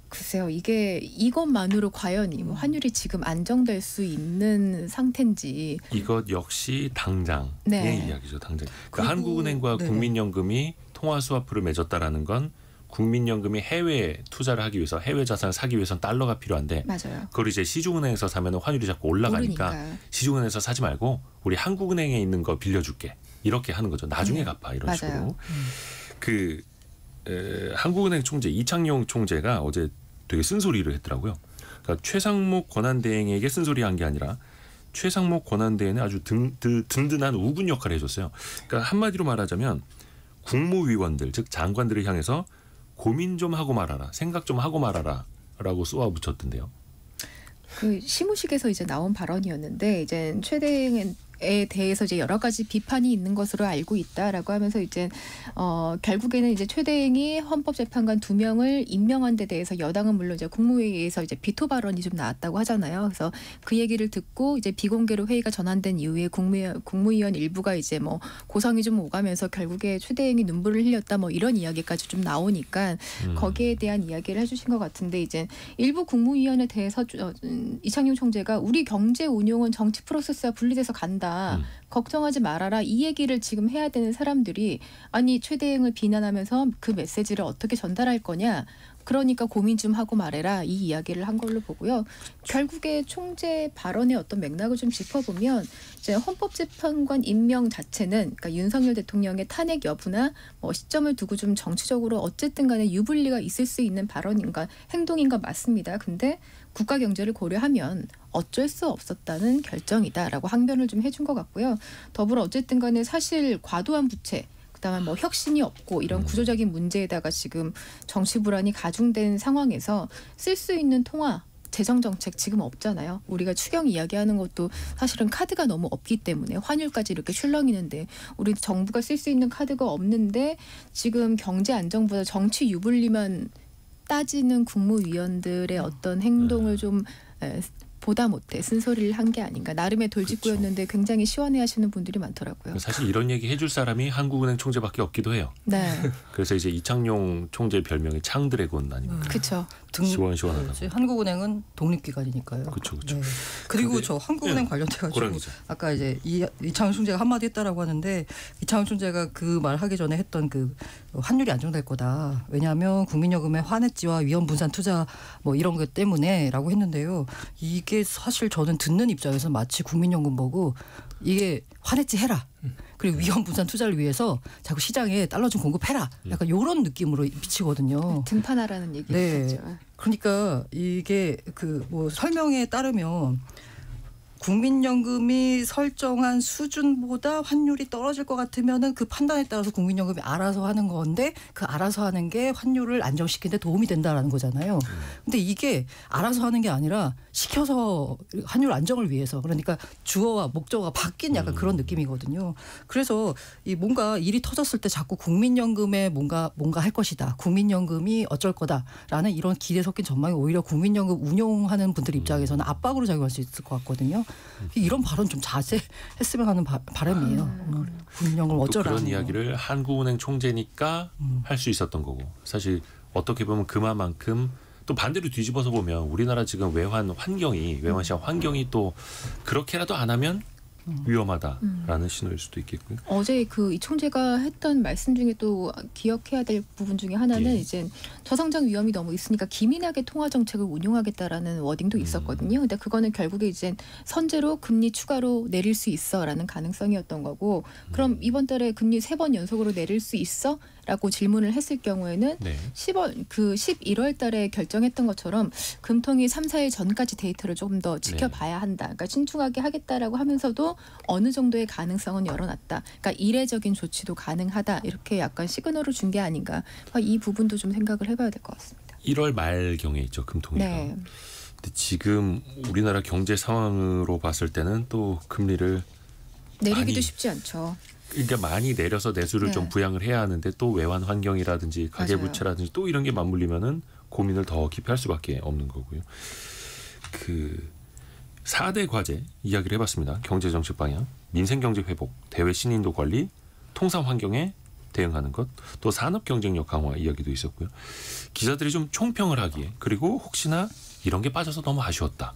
글쎄요. 이게 이것만으로 과연 뭐 환율이 지금 안정될 수 있는 상태인지. 이것 역시 당장의 네. 이야기죠. 당장. 그러니까 한국은행과 네. 국민연금이 통화 스와프를 맺었다라는 건 국민연금이 해외 투자를 하기 위해서 해외 자산을 사기 위해서는 달러가 필요한데 맞아요. 그걸 이제 시중은행에서 사면 환율이 자꾸 올라가니까 오르니까. 시중은행에서 사지 말고 우리 한국은행에 있는 거 빌려줄게 이렇게 하는 거죠. 나중에 갚아 이런 맞아요. 식으로. 그 한국은행 총재 이창용 총재가 어제 되게 쓴소리를 했더라고요. 그러니까 최상목 권한대행에게 쓴소리한 게 아니라 최상목 권한대행은 아주 든든한 우군 역할을 해줬어요. 그러니까 한마디로 말하자면 국무위원들 즉 장관들을 향해서 고민 좀 하고 말아라, 생각 좀 하고 말아라라고 쏘아붙였던데요. 그 시무식에서 이제 나온 발언이었는데 이제 최대행에 대해서 이제 여러 가지 비판이 있는 것으로 알고 있다라고 하면서 이제 결국에는 이제 최대행이 헌법재판관 2명을 임명한 데 대해서 여당은 물론 이제 국무회의에서 이제 비토 발언이 좀 나왔다고 하잖아요. 그래서 그 얘기를 듣고 이제 비공개로 회의가 전환된 이후에 국무위원 일부가 이제 뭐 고성이 좀 오가면서 결국에 최대행이 눈물을 흘렸다 뭐 이런 이야기까지 좀 나오니까 거기에 대한 이야기를 해주신 것 같은데 이제 일부 국무위원에 대해서 이창용 총재가 우리 경제 운용은 정치 프로세스와 분리돼서 간다. 걱정하지 말아라. 이 얘기를 지금 해야 되는 사람들이 아니 최대행을 비난하면서 그 메시지를 어떻게 전달할 거냐. 그러니까 고민 좀 하고 말해라. 이 이야기를 한 걸로 보고요. 결국에 총재 발언의 어떤 맥락을 좀 짚어보면 이제 헌법재판관 임명 자체는 그러니까 윤석열 대통령의 탄핵 여부나 뭐 시점을 두고 좀 정치적으로 어쨌든 간에 유불리가 있을 수 있는 발언인가 행동인 건 맞습니다. 근데 국가 경제를 고려하면 어쩔 수 없었다는 결정이다라고 항변을 좀 해준 것 같고요. 더불어 어쨌든 간에 사실 과도한 부채 그다음에 뭐 혁신이 없고 이런 구조적인 문제에다가 지금 정치 불안이 가중된 상황에서 쓸 수 있는 통화 재정 정책 지금 없잖아요. 우리가 추경 이야기하는 것도 사실은 카드가 너무 없기 때문에 환율까지 이렇게 출렁이는데 우리 정부가 쓸 수 있는 카드가 없는데 지금 경제 안정보다 정치 유불리만 따지는 국무위원들의 어떤 행동을 좀 보다 못해 쓴소리를 한 게 아닌가. 나름의 돌직구였는데 굉장히 시원해하시는 분들이 많더라고요. 사실 이런 얘기 해줄 사람이 한국은행 총재밖에 없기도 해요. 네. 그래서 이제 이창용 총재 별명이 창드래곤 아닙니까? 그렇죠. 시원시원하다. 한국은행은 독립기관이니까요. 그렇죠. 네. 그리고 저 한국은행 관련돼가지고 아까 이제 이창용 총재가 한마디 했다라고 하는데 이창용 총재가 그 말 하기 전에 했던 그 환율이 안정될 거다. 왜냐하면 국민연금의 환해지와 위험분산 투자 뭐 이런 것 때문에라고 했는데요. 이게 사실 저는 듣는 입장에서 마치 국민연금 보고 이게 환해지 해라. 그리고 위험분산 투자를 위해서 자꾸 시장에 달러 좀 공급해라. 약간 이런 느낌으로 비치거든요. 등판하라는 얘기를 네. 하죠. 그러니까 이게 그 뭐 설명에 따르면 국민연금이 설정한 수준보다 환율이 떨어질 것 같으면은 그 판단에 따라서 국민연금이 알아서 하는 건데 그 알아서 하는 게 환율을 안정시키는 데 도움이 된다라는 거잖아요. 근데 이게 알아서 하는 게 아니라 시켜서 환율 안정을 위해서 그러니까 주어와 목적어가 바뀐 약간 그런 느낌이거든요. 그래서 이 뭔가 일이 터졌을 때 자꾸 국민연금에 뭔가 할 것이다. 국민연금이 어쩔 거다라는 이런 기대 섞인 전망이 오히려 국민연금 운용하는 분들 입장에서는 압박으로 작용할 수 있을 것 같거든요. 이런 발언 좀 자제했으면 하는 바람이에요. 국민연금 어쩌라. 그런 이야기를 한국은행 총재니까 할 수 있었던 거고 사실 어떻게 보면 그만큼 또 반대로 뒤집어서 보면 우리나라 지금 외환 시장 환경이 또 그렇게라도 안 하면 위험하다라는 신호일 수도 있겠고요. 어제 그 이 총재가 했던 말씀 중에 또 기억해야 될 부분 중에 하나는 이제 저성장 위험이 너무 있으니까 기민하게 통화 정책을 운용하겠다라는 워딩도 있었거든요. 근데 그거는 결국에 이제 선제로 금리 추가로 내릴 수 있어라는 가능성이었던 거고 그럼 이번 달에 금리 3번 연속으로 내릴 수 있어? 라고 질문을 했을 경우에는 11월 달에 결정했던 것처럼 금통위 3, 4일 전까지 데이터를 조금 더 지켜봐야 한다. 그러니까 신중하게 하겠다라고 하면서도 어느 정도의 가능성은 열어놨다. 그러니까 이례적인 조치도 가능하다. 이렇게 약간 시그널을 준 게 아닌가. 이 부분도 좀 생각을 해봐야 될 것 같습니다. 1월 말경에 있죠. 금통위가. 네. 근데 지금 우리나라 경제 상황으로 봤을 때는 또 금리를 내리기도 쉽지 않죠. 그러니까 많이 내려서 내수를 좀 부양을 해야 하는데 또 외환 환경이라든지 가계부채라든지 또 이런 게 맞물리면은 고민을 더 깊이 할 수밖에 없는 거고요. 그 4대 과제 이야기를 해봤습니다. 경제정책 방향, 민생경제 회복, 대외 신인도 관리, 통상 환경에 대응하는 것, 또 산업 경쟁력 강화 이야기도 있었고요. 기자들이 좀 총평을 하기에 그리고 혹시나 이런 게 빠져서 너무 아쉬웠다.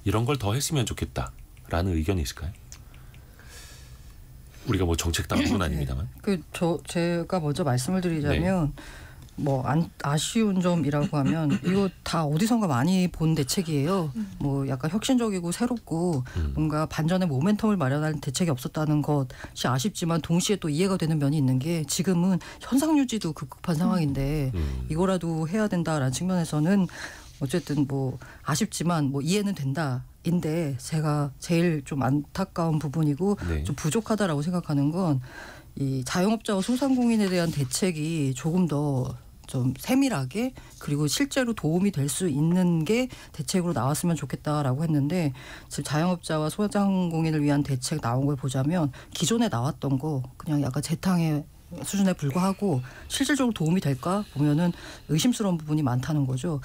이런 걸 더 했으면 좋겠다라는 의견이 있을까요? 우리가 뭐 정책 당국은 아닙니다만. 제가 먼저 말씀을 드리자면 뭐 아쉬운 점이라고 하면 이거 다 어디선가 많이 본 대책이에요. 뭐 약간 혁신적이고 새롭고 뭔가 반전의 모멘텀을 마련할 대책이 없었다는 것이 아쉽지만 동시에 또 이해가 되는 면이 있는 게 지금은 현상 유지도 급급한 상황인데 이거라도 해야 된다라는 측면에서는 어쨌든 뭐 아쉽지만 뭐 이해는 된다인데 제가 제일 좀 안타까운 부분이고 네. 좀 부족하다라고 생각하는 건 이 자영업자와 소상공인에 대한 대책이 조금 더 좀 세밀하게 그리고 실제로 도움이 될 수 있는 게 대책으로 나왔으면 좋겠다라고 했는데 지금 자영업자와 소상공인을 위한 대책 나온 걸 보자면 기존에 나왔던 거 그냥 약간 재탕의 수준에 불과하고 실질적으로 도움이 될까 보면은 의심스러운 부분이 많다는 거죠.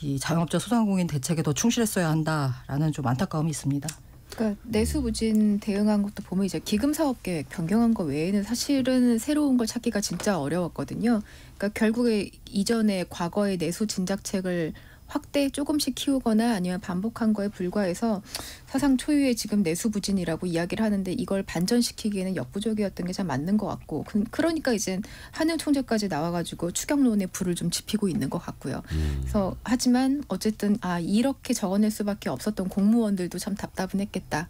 이 자영업자 소상공인 대책에 더 충실했어야 한다라는 좀 안타까움이 있습니다. 그러니까 내수부진 대응한 것도 보면 이제 기금사업계획 변경한 거 외에는 사실은 새로운 걸 찾기가 진짜 어려웠거든요. 그러니까 결국에 이전에 과거의 내수 진작책을 확대 조금씩 키우거나 아니면 반복한 거에 불과해서 사상 초유의 지금 내수부진이라고 이야기를 하는데 이걸 반전시키기에는 역부족이었던 게 참 맞는 것 같고 그러니까 이제 한일 총재까지 나와가지고 추경론에 불을 좀 지피고 있는 것 같고요. 그래서 하지만 어쨌든 이렇게 적어낼 수밖에 없었던 공무원들도 참 답답은 했겠다.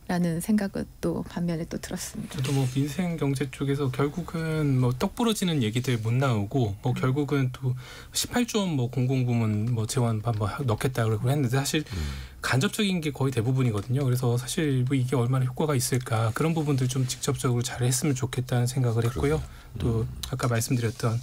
라는 생각은 또 반면에 또 들었습니다. 저도 뭐 민생 경제 쪽에서 결국은 뭐 떡 부러지는 얘기들 못 나오고 뭐 결국은 또 18조 원 뭐 공공부문 뭐 재원 뭐 넣겠다 그러고 했는데 사실 간접적인 게 거의 대부분이거든요. 그래서 사실 뭐 이게 얼마나 효과가 있을까 그런 부분들 좀 직접적으로 잘 했으면 좋겠다는 생각을 했고요. 또 아까 말씀드렸던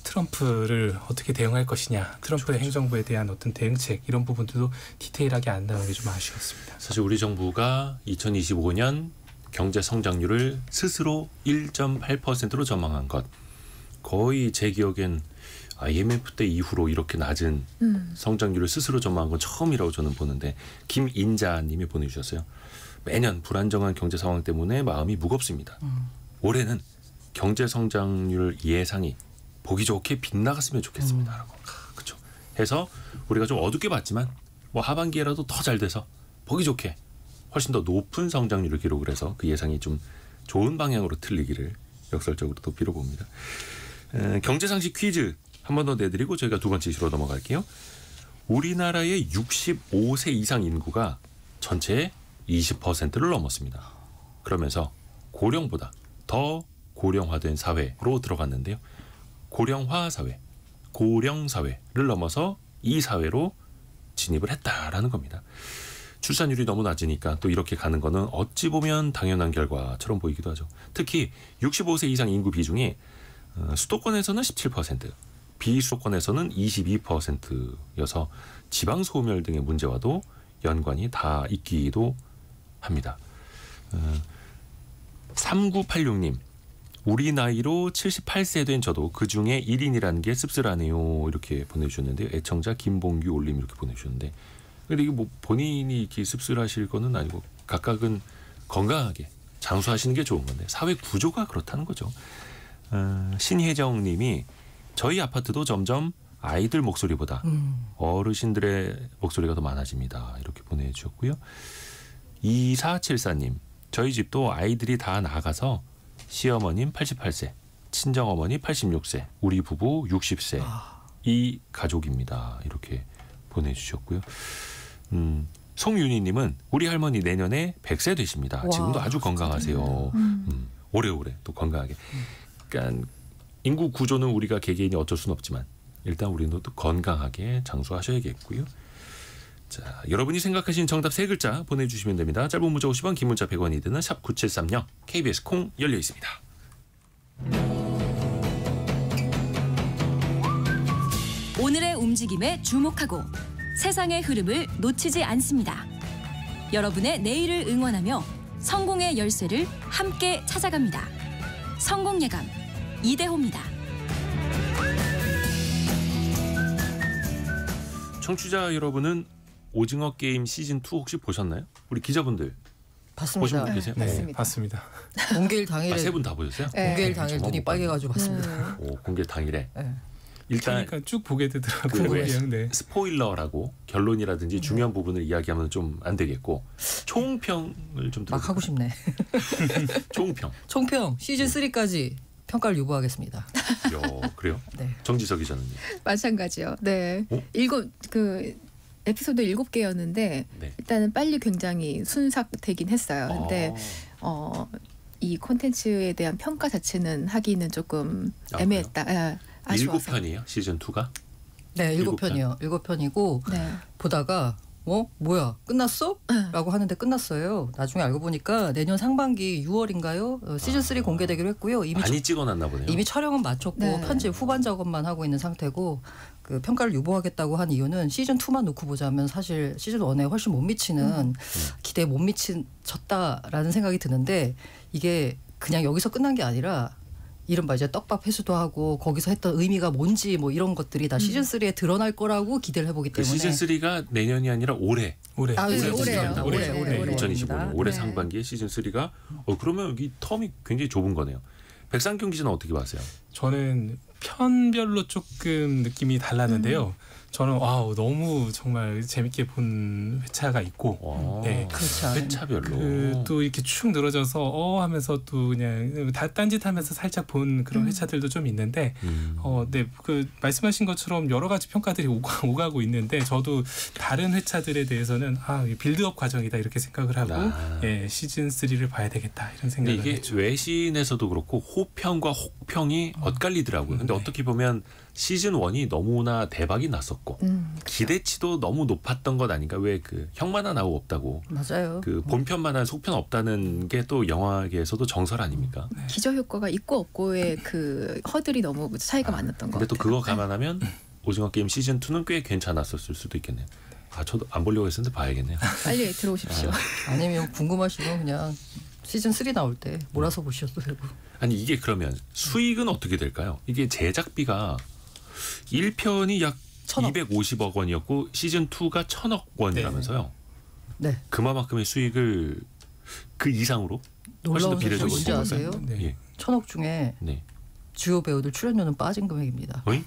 트럼프를 어떻게 대응할 것이냐, 트럼프의 행정부에 대한 어떤 대응책 이런 부분들도 디테일하게 안 나오는 게 좀 아쉬웠습니다. 사실 우리 정부가 2025년 경제 성장률을 스스로 1.8%로 전망한 것 거의 제 기억엔 IMF 때 이후로 이렇게 낮은 성장률을 스스로 전망한 건 처음이라고 저는 보는데 김인자님이 보내주셨어요. 매년 불안정한 경제 상황 때문에 마음이 무겁습니다. 올해는 경제 성장률 예상이 보기 좋게 빗나갔으면 좋겠습니다라고. 그렇죠. 해서 우리가 좀 어둡게 봤지만 뭐 하반기에라도 더 잘 돼서 보기 좋게 훨씬 더 높은 성장률을 기록을 해서 그 예상이 좀 좋은 방향으로 틀리기를 역설적으로 또 빌어봅니다. 경제상식 퀴즈 한 번 더 내드리고 저희가 두 번째 이슈로 넘어갈게요. 우리나라의 65세 이상 인구가 전체의 20%를 넘었습니다. 그러면서 고령보다 더 고령화된 사회로 들어갔는데요. 고령화 사회, 고령 사회를 넘어서 이 사회로 진입을 했다라는 겁니다. 출산율이 너무 낮으니까 또 이렇게 가는 거는 어찌 보면 당연한 결과처럼 보이기도 하죠. 특히 65세 이상 인구 비중이 수도권에서는 17%, 비수도권에서는 22%여서 지방 소멸 등의 문제와도 연관이 다 있기도 합니다. 3986님. 우리 나이로 78세 된 저도 그중에 1인이라는 게 씁쓸하네요. 이렇게 보내주셨는데요. 애청자 김봉규 올림 이렇게 보내주셨는데 근데 이게 뭐 본인이 이렇게 씁쓸하실 거는 아니고 각각은 건강하게 장수하시는 게 좋은 건데 사회 구조가 그렇다는 거죠. 신혜정 님이 저희 아파트도 점점 아이들 목소리보다 어르신들의 목소리가 더 많아집니다. 이렇게 보내주셨고요. 2474님 저희 집도 아이들이 다 나가서 시어머님 88세, 친정어머니 86세, 우리 부부 60세 이 가족입니다. 이렇게 보내주셨고요. 송윤희님은 우리 할머니 내년에 100세 되십니다. 와, 지금도 아주 건강하세요. 오래오래 또 건강하게. 그러니까 인구 구조는 우리가 개개인이 어쩔 수는 없지만 일단 우리는 또 건강하게 장수하셔야겠고요. 자, 여러분이 생각하시는 정답 3글자 보내주시면 됩니다. 짧은 문자 50원, 긴 문자 100원이 드는 샵 9730 KBS 콩 열려 있습니다. 오늘의 움직임에 주목하고 세상의 흐름을 놓치지 않습니다. 여러분의 내일을 응원하며 성공의 열쇠를 함께 찾아갑니다. 성공예감 이대호입니다. 청취자 여러분은 오징어 게임 시즌 2 혹시 보셨나요? 우리 기자분들 보신 봤습니다. 분 계세요? 봤습니다. 봤습니다. 공개일 당일에 세 분 다 보셨어요? 네. 공개일 당일 저만 눈이 못 빨개가지고 봤습니다. 오, 공개 당일에 네. 일단 그러니까 쭉 보게 되더라고요. 왜 그냥, 네. 스포일러라고 결론이라든지 중요한 부분을 이야기하면 좀 안 되겠고 총평을 좀 막 하고 싶네. 총평. 총평 시즌 3까지 평가를 유보하겠습니다. 그래요? 네. 정지석 기자는요? 마찬가지요. 네. 어? 에피소드 7개였는데 네. 일단은 빨리 굉장히 순삭되긴 했어요. 근데 이 콘텐츠에 대한 평가 자체는 하기는 조금 애매했다. 예, 아쉬워서. 7편이에요? 시즌 2가? 네, 7편이요. 7편이고 네. 보다가 뭐야 끝났어? 라고 하는데 끝났어요. 나중에 알고 보니까 내년 상반기 6월인가요? 시즌 3 공개되기로 했고요. 많이 찍어놨나 보네요. 이미 촬영은 마쳤고 네. 편집 후반 작업만 하고 있는 상태고 그 평가를 유보하겠다고 한 이유는 시즌 2만 놓고 보자면 사실 시즌 1에 훨씬 못 미치는 기대에 못 미쳤다라는 생각이 드는데 이게 그냥 여기서 끝난 게 아니라 이른바 이제 떡밥 회수도 하고 거기서 했던 의미가 뭔지 뭐 이런 것들이 다 시즌 3에 드러날 거라고 기대를 해보기 그 때문에 시즌 3가 내년이 아니라 올해. 올해. 아, 네, 올해요. 올해. 2025년 올해 네. 상반기에 시즌 3가 그러면 이 텀이 굉장히 좁은 거네요. 백상경 기자는 어떻게 봤어요? 저는 편별로 조금 느낌이 달랐는데요. 저는 너무 정말 재밌게 본 회차가 있고, 네. 그렇죠. 회차별로 또 이렇게 축 늘어져서 하면서 또 그냥 딴짓하면서 살짝 본 그런 회차들도 좀 있는데, 네, 그 말씀하신 것처럼 여러 가지 평가들이 오가고 있는데 저도 다른 회차들에 대해서는 빌드업 과정이다 이렇게 생각을 하고, 시즌 3를 봐야 되겠다 이런 근데 생각을 이게 했죠. 외신에서도 그렇고 호평과 혹평이 엇갈리더라고요. 근데 네. 어떻게 보면 시즌 1이 너무나 대박이 났었고 기대치도 너무 높았던 것 아닌가. 왜 그 형만한 아우 없다고 맞아요. 그 본편만한 속편 없다는 게 또 영화계에서도 정설 아닙니까? 기저 효과가 있고 없고의 그 허들이 너무 차이가 많았던 것 근데 또 같아요. 그거 감안하면 오징어 게임 시즌 2는 꽤 괜찮았었을 수도 있겠네요. 저도 안 보려고 했었는데 봐야겠네요. 빨리 들어오십시오. 아니면 궁금하시면 그냥 시즌 3 나올 때 몰아서 보셔도 되고. 아니 이게 그러면 수익은 어떻게 될까요? 이게 제작비가 1편이 약 250억 원이었고 시즌 2가 1,000억 원이라면서요. 네. 그만큼의 수익을 그 이상으로 훨씬 더 놀라운 소식 비례적으로 뭔지 아세요? 네. 예. 1,000억 중에 네. 주요 배우들 출연료는 빠진 금액입니다. 어이?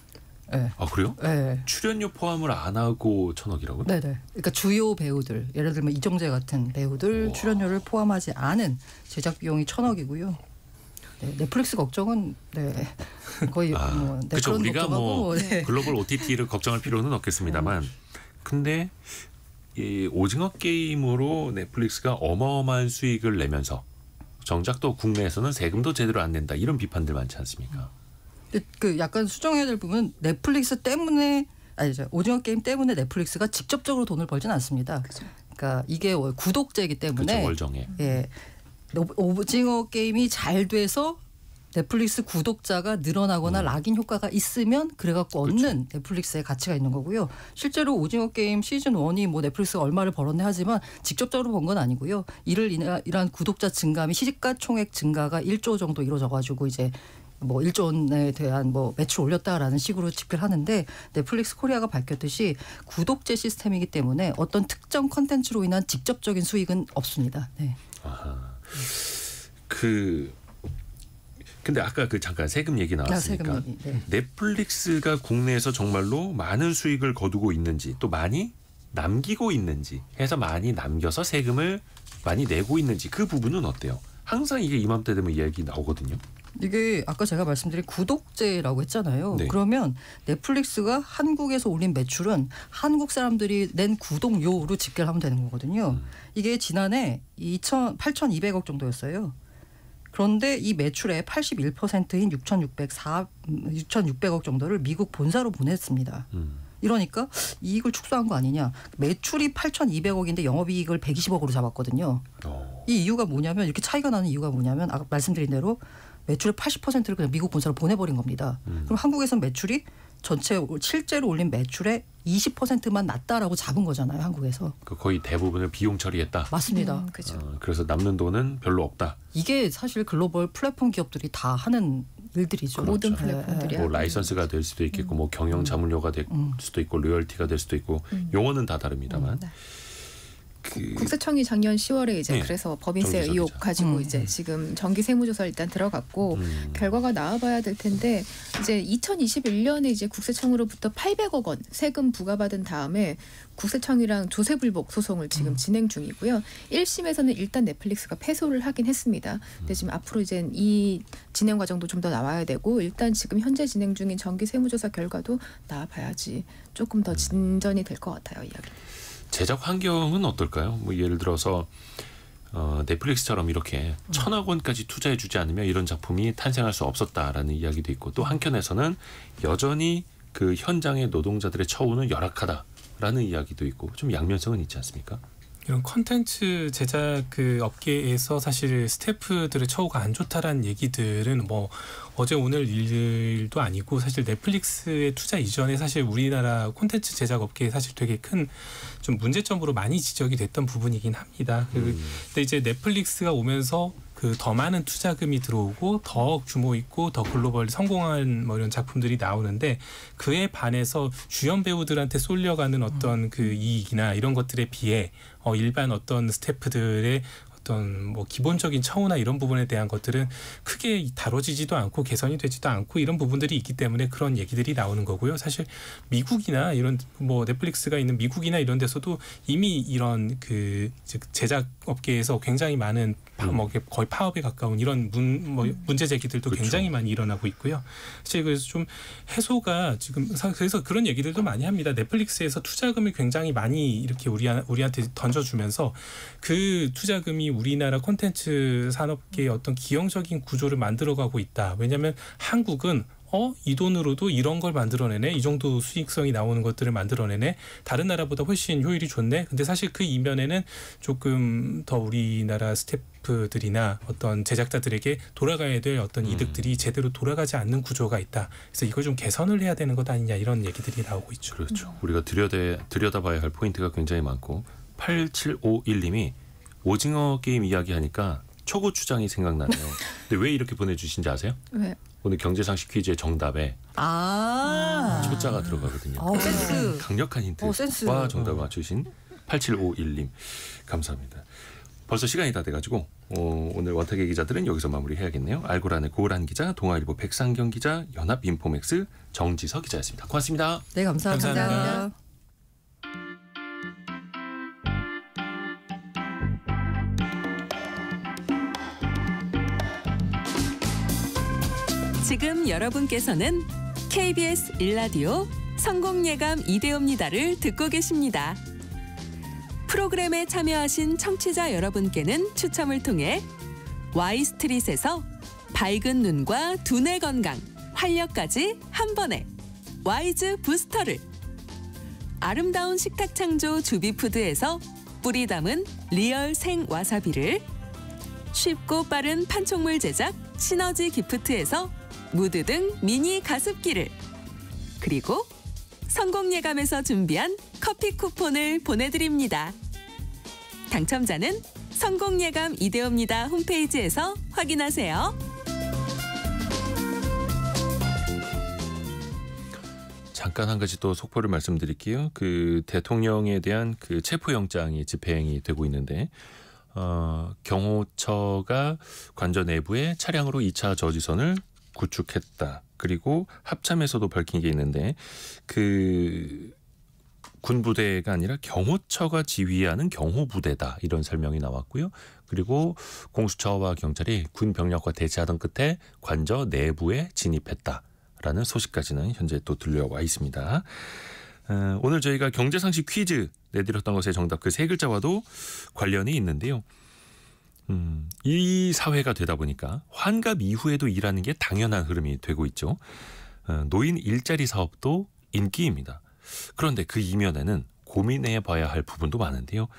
네. 아 그래요? 네. 출연료 포함을 안 하고 1,000억이라고요? 네네. 그러니까 주요 배우들, 예를 들면 이정재 같은 배우들 우와. 출연료를 포함하지 않은 제작 비용이 1,000억이고요. 네, 넷플릭스 걱정은 거의 그렇죠. 그런 우리가 걱정하고, 네. 글로벌 OTT를 걱정할 필요는 없겠습니다만, 근데 이 오징어 게임으로 넷플릭스가 어마어마한 수익을 내면서 정작 또 국내에서는 세금도 제대로 안 낸다 이런 비판들 많지 않습니까? 그 약간 수정해야 될 부분은 넷플릭스 때문에 아니죠. 오징어 게임 때문에 넷플릭스가 직접적으로 돈을 벌진 않습니다. 그러니까 이게 구독제이기 때문에 그렇죠. 월정에. 예. 오징어 게임이 잘 돼서 넷플릭스 구독자가 늘어나거나 락인 효과가 있으면 그래갖고 얻는 넷플릭스의 가치가 있는 거고요. 실제로 오징어 게임 시즌 1이 뭐 넷플릭스가 얼마를 벌었네 하지만 직접적으로 번 건 아니고요. 이를 인한 구독자 증감이 시가총액 증가가 1조 정도 이루어져가지고 이제 뭐 1조 원에 대한 뭐 매출 올렸다라는 식으로 집계를 하는데 넷플릭스 코리아가 밝혔듯이 구독제 시스템이기 때문에 어떤 특정 컨텐츠로 인한 직접적인 수익은 없습니다. 네. 아하. 근데 아까 잠깐 세금 얘기 나왔으니까 세금 얘기. 네. 넷플릭스가 국내에서 정말로 많은 수익을 거두고 있는지 또 많이 남기고 있는지 해서 많이 남겨서 세금을 많이 내고 있는지 그 부분은 어때요? 항상 이게 이맘때 되면 이야기 나오거든요. 이게 아까 제가 말씀드린 구독제라고 했잖아요. 네. 그러면 넷플릭스가 한국에서 올린 매출은 한국 사람들이 낸 구독료로 집계를 하면 되는 거거든요. 이게 지난해 8,200억 정도였어요. 그런데 이 매출의 81%인 6,600억 정도를 미국 본사로 보냈습니다. 이러니까 이익을 축소한 거 아니냐. 매출이 8,200억인데 영업이익을 120억으로 잡았거든요. 이 이유가 뭐냐면 이렇게 차이가 나는 이유가 뭐냐면 아까 말씀드린 대로 매출의 80%를 그냥 미국 본사로 보내버린 겁니다. 그럼 한국에서는 매출이 전체 실제로 올린 매출의 20%만 낮다라고 잡은 거잖아요. 한국에서. 거의 대부분을 비용 처리했다. 맞습니다. 그렇죠. 그래서 남는 돈은 별로 없다. 이게 사실 글로벌 플랫폼 기업들이 다 하는 일들이죠. 모든 그렇죠. 플랫폼들이야. 뭐 라이선스가 될 수도 있겠고 뭐 경영 자문료가 될 수도 있고 로열티가 될 수도 있고 용어는 다 다릅니다만 국세청이 작년 10월에 이제 네. 그래서 법인세 정기적 의혹 기자. 가지고 이제 지금 정기 세무조사 일단 들어갔고 결과가 나와봐야 될 텐데 이제 2021년에 이제 국세청으로부터 800억 원 세금 부과받은 다음에 국세청이랑 조세불복 소송을 지금 진행 중이고요. 1심에서는 일단 넷플릭스가 패소를 하긴 했습니다. 근데 지금 앞으로 이제 이 진행 과정도 좀 더 나와야 되고 일단 지금 현재 진행 중인 정기 세무조사 결과도 나와봐야지 조금 더 진전이 될 것 같아요. 이야기. 제작 환경은 어떨까요? 뭐 예를 들어서 넷플릭스처럼 이렇게 1,000억 원까지 투자해주지 않으면 이런 작품이 탄생할 수 없었다라는 이야기도 있고 또 한켠에서는 여전히 그 현장의 노동자들의 처우는 열악하다라는 이야기도 있고 좀 양면성은 있지 않습니까? 이런 콘텐츠 제작 그 업계에서 사실 스태프들의 처우가 안 좋다라는 얘기들은 뭐 어제 오늘 일도 아니고 사실 넷플릭스의 투자 이전에 사실 우리나라 콘텐츠 제작 업계에 사실 되게 큰 좀 문제점으로 많이 지적이 됐던 부분이긴 합니다. 근데 이제 넷플릭스가 오면서 그 더 많은 투자금이 들어오고 더 규모 있고 더 글로벌 성공한 뭐 이런 작품들이 나오는데 그에 반해서 주연 배우들한테 쏠려가는 어떤 그 이익이나 이런 것들에 비해 일반 어떤 스태프들의 어떤 뭐 기본적인 처우나 이런 부분에 대한 것들은 크게 다뤄지지도 않고 개선이 되지도 않고 이런 부분들이 있기 때문에 그런 얘기들이 나오는 거고요. 사실 미국이나 이런 뭐 넷플릭스가 있는 미국이나 이런 데서도 이미 이런 그 제작 업계에서 굉장히 많은 뭐 거의 파업에 가까운 이런 문제 제기들도 그렇죠. 굉장히 많이 일어나고 있고요. 사실 그래서 좀 해소가 지금 그래서 그런 얘기들도 많이 합니다. 넷플릭스에서 투자금을 굉장히 많이 이렇게 우리한테 던져주면서 그 투자금이 우리나라 콘텐츠 산업계의 어떤 기형적인 구조를 만들어가고 있다. 왜냐하면 한국은 이 돈으로도 이런 걸 만들어내네. 이 정도 수익성이 나오는 것들을 만들어내네. 다른 나라보다 훨씬 효율이 좋네. 근데 사실 그 이면에는 조금 더 우리나라 스태프들이나 어떤 제작자들에게 돌아가야 될 어떤 이득들이 제대로 돌아가지 않는 구조가 있다. 그래서 이걸 좀 개선을 해야 되는 것 아니냐 이런 얘기들이 나오고 있죠. 그렇죠. 우리가 들여다봐야 할 포인트가 굉장히 많고 8751님이 오징어 게임 이야기하니까 초고추장이 생각나네요. 근데 왜 이렇게 보내주신지 아세요? 왜? 오늘 경제상식 퀴즈의 정답에 초자가 들어가거든요. 센스. 강력한 힌트와 센스. 정답을 맞추신 8751님 감사합니다. 벌써 시간이 다 돼가지고 오늘 원탁의 기자들은 여기서 마무리해야겠네요. 알고란의 고란 기자, 동아일보 백상경 기자, 연합인포맥스 정지서 기자였습니다. 고맙습니다. 네, 감사합니다. 감사합니다. 지금 여러분께서는 KBS 1라디오 성공예감 이대호입니다를 듣고 계십니다. 프로그램에 참여하신 청취자 여러분께는 추첨을 통해 Y스트릿에서 밝은 눈과 두뇌 건강, 활력까지 한 번에 와이즈 부스터를, 아름다운 식탁 창조 주비푸드에서 뿌리 담은 리얼 생 와사비를, 쉽고 빠른 판촉물 제작 시너지 기프트에서 무드 등 미니 가습기를, 그리고 성공예감에서 준비한 커피 쿠폰을 보내드립니다. 당첨자는 성공예감 이대호입니다 홈페이지에서 확인하세요. 잠깐 한 가지 또 속보를 말씀드릴게요. 그 대통령에 대한 그 체포영장이 집행이 되고 있는데 경호처가 관저 내부에 차량으로 2차 저지선을 구축했다. 그리고 합참에서도 밝힌 게 있는데 그 군부대가 아니라 경호처가 지휘하는 경호부대다. 이런 설명이 나왔고요. 그리고 공수처와 경찰이 군 병력과 대치하던 끝에 관저 내부에 진입했다라는 소식까지는 현재 또 들려와 있습니다. 오늘 저희가 경제상식 퀴즈 내드렸던 것의 정답 그 세 글자와도 관련이 있는데요. 이 사회가 되다 보니까 환갑 이후에도 일하는 게 당연한 흐름이 되고 있죠. 노인 일자리 사업도 인기입니다. 그런데 그 이면에는 고민해봐야 할 부분도 많은데요.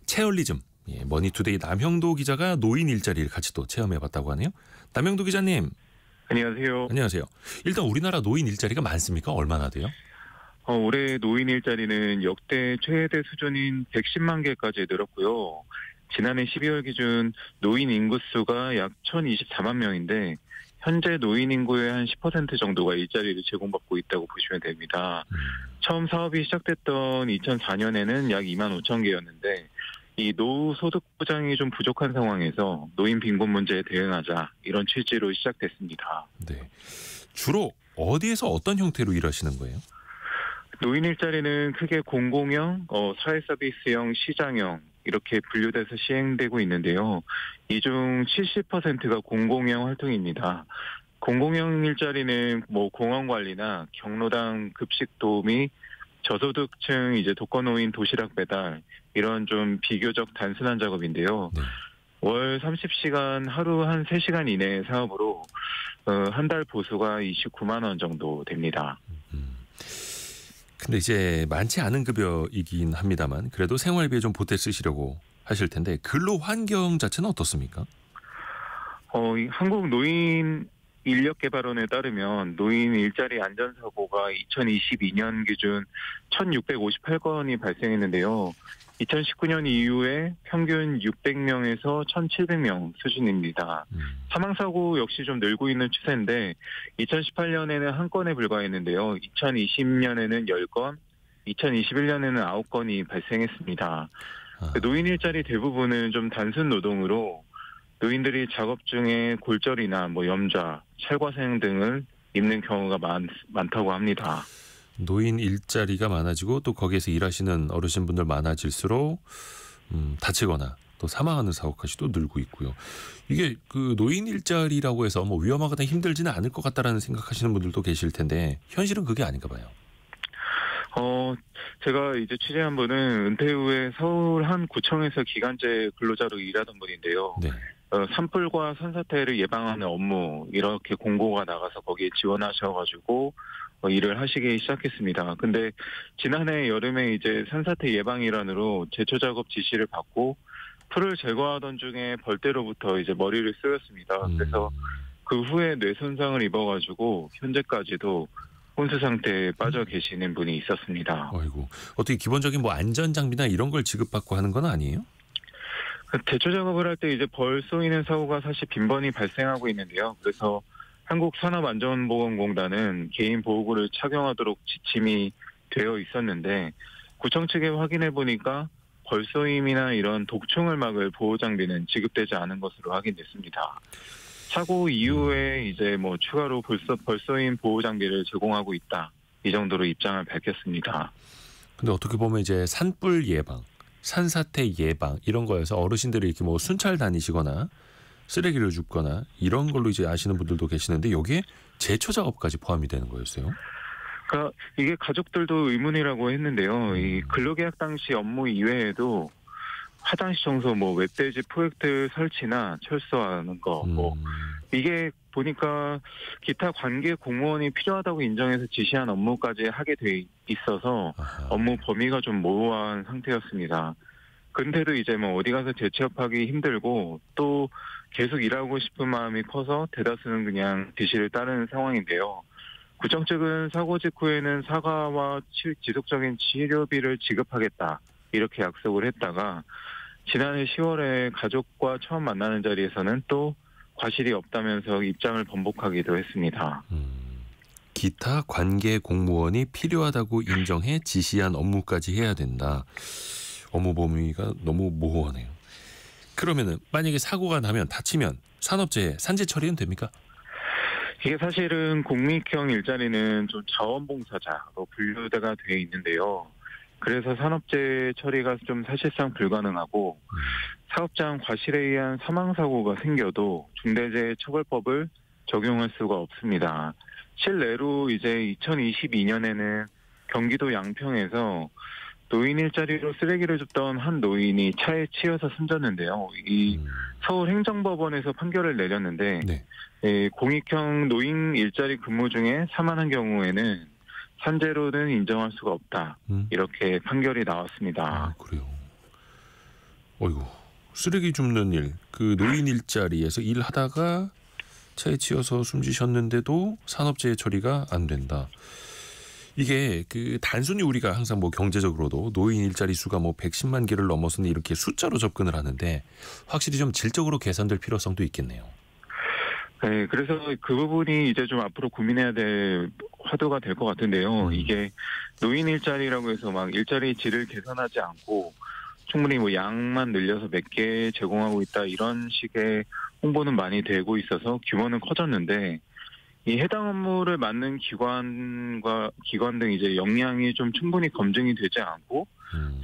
체얼리즘, 머니투데이 남형도 기자가 노인 일자리를 같이 또 체험해봤다고 하네요. 남형도 기자님. 안녕하세요. 안녕하세요. 일단 우리나라 노인 일자리가 많습니까? 얼마나 돼요? 올해 노인 일자리는 역대 최대 수준인 110만 개까지 늘었고요. 지난해 12월 기준 노인 인구수가 약 1,024만 명인데 현재 노인 인구의 한 10% 정도가 일자리를 제공받고 있다고 보시면 됩니다. 처음 사업이 시작됐던 2004년에는 약 2만 5천 개였는데 이 노후 소득 보장이 좀 부족한 상황에서 노인 빈곤 문제에 대응하자 이런 취지로 시작됐습니다. 네. 주로 어디에서 어떤 형태로 일하시는 거예요? 노인 일자리는 크게 공공형, 사회 서비스형, 시장형 이렇게 분류돼서 시행되고 있는데요. 이 중 70%가 공공형 활동입니다. 공공형 일자리는 뭐 공원 관리나 경로당 급식 도우미, 저소득층 이제 독거노인 도시락 배달 이런 좀 비교적 단순한 작업인데요. 네. 월 30시간 하루 한 3시간 이내 사업으로 한 달 보수가 29만 원 정도 됩니다. 근데 이제 많지 않은 급여이긴 합니다만 그래도 생활비에 좀 보태 쓰시려고 하실 텐데 근로 환경 자체는 어떻습니까? 이 한국노인인력개발원에 따르면 노인 일자리 안전사고가 2022년 기준 1,658건이 발생했는데요. 2019년 이후에 평균 600명에서 1,700명 수준입니다. 사망사고 역시 좀 늘고 있는 추세인데 2018년에는 1건에 불과했는데요. 2020년에는 10건, 2021년에는 9건이 발생했습니다. 노인 일자리 대부분은 좀 단순 노동으로 노인들이 작업 중에 골절이나 뭐 염좌, 찰과상 등을 입는 경우가 많다고 합니다. 노인 일자리가 많아지고 또 거기에서 일하시는 어르신분들 많아질수록 다치거나 또 사망하는 사고까지 또 늘고 있고요. 이게 그 노인 일자리라고 해서 뭐 위험하거나 힘들지는 않을 것 같다라는 생각하시는 분들도 계실 텐데 현실은 그게 아닌가 봐요. 제가 이제 취재한 분은 은퇴 후에 서울 한 구청에서 기간제 근로자로 일하던 분인데요. 네. 산불과 산사태를 예방하는 업무 이렇게 공고가 나가서 거기에 지원하셔가지고 일을 하시기 시작했습니다. 근데 지난해 여름에 이제 산사태 예방 일환으로 제초 작업 지시를 받고 풀을 제거하던 중에 벌떼로부터 이제 머리를 쓰였습니다. 그래서 그 후에 뇌 손상을 입어가지고 현재까지도 혼수 상태에 빠져 계시는 분이 있었습니다. 아이고, 어떻게 기본적인 뭐 안전 장비나 이런 걸 지급받고 하는 건 아니에요? 제초 작업을 할 때 이제 벌 쏘이는 사고가 사실 빈번히 발생하고 있는데요. 그래서 한국산업안전보건공단은 개인 보호구를 착용하도록 지침이 되어 있었는데 구청 측에 확인해 보니까 벌 쏘임이나 이런 독충을 막을 보호 장비는 지급되지 않은 것으로 확인됐습니다. 사고 이후에 이제 뭐 추가로 벌 쏘임 보호 장비를 제공하고 있다. 이 정도로 입장을 밝혔습니다. 근데 어떻게 보면 이제 산불 예방, 산사태 예방 이런 거에서 어르신들이 이렇게 뭐 순찰 다니시거나 쓰레기를 줍거나 이런 걸로 이제 아시는 분들도 계시는데 여기에 제초 작업까지 포함이 되는 거였어요? 그러니까 이게 가족들도 의문이라고 했는데요. 이 근로계약 당시 업무 이외에도 화장실 청소, 뭐 웹돼지 프로젝트 설치나 철수하는 거, 뭐 이게 보니까 기타 관계 공무원이 필요하다고 인정해서 지시한 업무까지 하게 돼 있어서 업무 범위가 좀 모호한 상태였습니다. 근데도 이제 뭐 어디 가서 재취업하기 힘들고 또 계속 일하고 싶은 마음이 커서 대다수는 그냥 지시를 따르는 상황인데요. 구청 측은 사고 직후에는 사과와 지속적인 치료비를 지급하겠다 이렇게 약속을 했다가 지난해 10월에 가족과 처음 만나는 자리에서는 또 과실이 없다면서 입장을 번복하기도 했습니다. 기타 관계 공무원이 필요하다고 인정해 지시한 업무까지 해야 된다. 업무 범위가 너무 모호하네요. 그러면은 만약에 사고가 나면 다치면 산업재해, 산재 처리는 됩니까? 이게 사실은 공익형 일자리는 좀 자원봉사자로 분류가 되어 있는데요. 그래서 산업재해 처리가 좀 사실상 불가능하고 사업장 과실에 의한 사망사고가 생겨도 중대재해처벌법을 적용할 수가 없습니다. 실례로 이제 2022년에는 경기도 양평에서 노인 일자리로 쓰레기를 줍던 한 노인이 차에 치여서 숨졌는데요. 이 서울행정법원에서 판결을 내렸는데 네. 공익형 노인 일자리 근무 중에 사망한 경우에는 산재로는 인정할 수가 없다. 이렇게 판결이 나왔습니다. 아, 그래요. 어이구, 쓰레기 줍는 일, 그 노인 일자리에서 일하다가 차에 치여서 숨지셨는데도 산업재해 처리가 안 된다. 이게 그 단순히 우리가 항상 뭐 경제적으로도 노인 일자리 수가 뭐 110만 개를 넘어서는 이렇게 숫자로 접근을 하는데 확실히 좀 질적으로 개선될 필요성도 있겠네요. 네, 그래서 그 부분이 이제 좀 앞으로 고민해야 될 화두가 될 것 같은데요. 이게 노인 일자리라고 해서 막 일자리 질을 개선하지 않고 충분히 뭐 양만 늘려서 몇 개 제공하고 있다 이런 식의 홍보는 많이 되고 있어서 규모는 커졌는데 이 해당 업무를 맡는 기관 등 이제 역량이 좀 충분히 검증이 되지 않고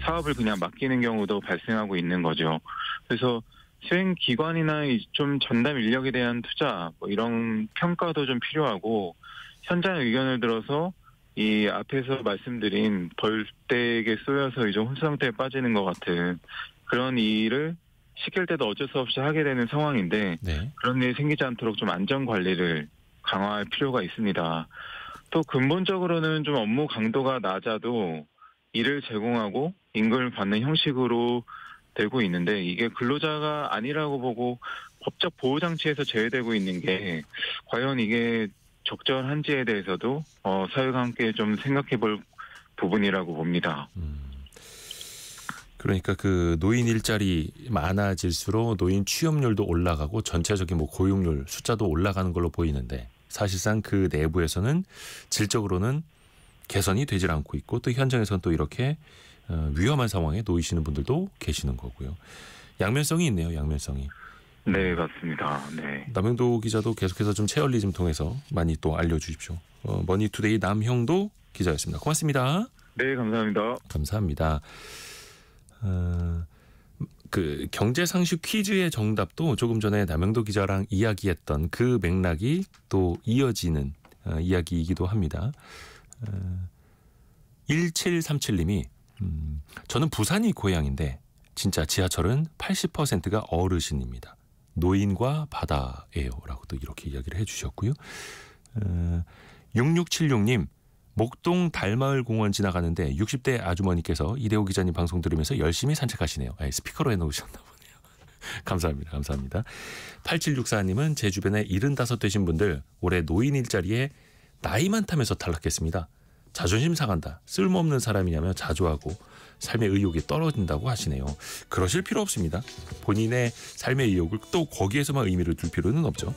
사업을 그냥 맡기는 경우도 발생하고 있는 거죠. 그래서 수행 기관이나 좀 전담 인력에 대한 투자 뭐 이런 평가도 좀 필요하고 현장 의견을 들어서 이 앞에서 말씀드린 벌떼에게 쏘여서 이제 혼수 상태에 빠지는 것 같은 그런 일을 시킬 때도 어쩔 수 없이 하게 되는 상황인데 네. 그런 일이 생기지 않도록 좀 안전 관리를 강화할 필요가 있습니다. 또 근본적으로는 좀 업무 강도가 낮아도 일을 제공하고 임금을 받는 형식으로 되고 있는데 이게 근로자가 아니라고 보고 법적 보호장치에서 제외되고 있는 게 과연 이게 적절한지에 대해서도 사회가 함께 좀 생각해 볼 부분이라고 봅니다. 그러니까 그 노인 일자리 많아질수록 노인 취업률도 올라가고 전체적인 뭐 고용률 숫자도 올라가는 걸로 보이는데 사실상 그 내부에서는 질적으로는 개선이 되질 않고 있고 또 현장에서는 또 이렇게 위험한 상황에 놓이시는 분들도 계시는 거고요. 양면성이 있네요. 양면성이. 네, 맞습니다. 네. 남영도 기자도 계속해서 좀 채널리즘 통해서 많이 또 알려주십시오. 머니투데이 남형도 기자였습니다. 고맙습니다. 네, 감사합니다. 감사합니다. 그 경제상식 퀴즈의 정답도 조금 전에 남영도 기자랑 이야기했던 그 맥락이 또 이어지는 이야기이기도 합니다. 1737님이 저는 부산이 고향인데 진짜 지하철은 80%가 어르신입니다. 노인과 바다예요. 라고 또 이렇게 이야기를 해주셨고요. 6676님 목동 달마을 공원 지나가는데 60대 아주머니께서 이대호 기자님 방송 들으면서 열심히 산책하시네요. 스피커로 해놓으셨나 보네요. 감사합니다. 감사합니다. 8764님은 제 주변에 75 되신 분들 올해 노인 일자리에 나이 많다면서 탈락했습니다. 자존심 상한다. 쓸모없는 사람이냐며 자조하고 삶의 의욕이 떨어진다고 하시네요. 그러실 필요 없습니다. 본인의 삶의 의욕을 또 거기에서만 의미를 둘 필요는 없죠.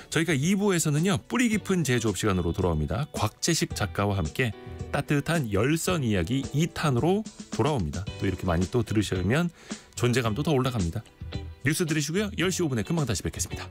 저희가 2부에서는요. 뿌리 깊은 제조업 시간으로 돌아옵니다. 곽재식 작가와 함께 따뜻한 열선 이야기 2탄으로 돌아옵니다. 또 이렇게 많이 또 들으시면 존재감도 더 올라갑니다. 뉴스 들으시고요. 10시 5분에 금방 다시 뵙겠습니다.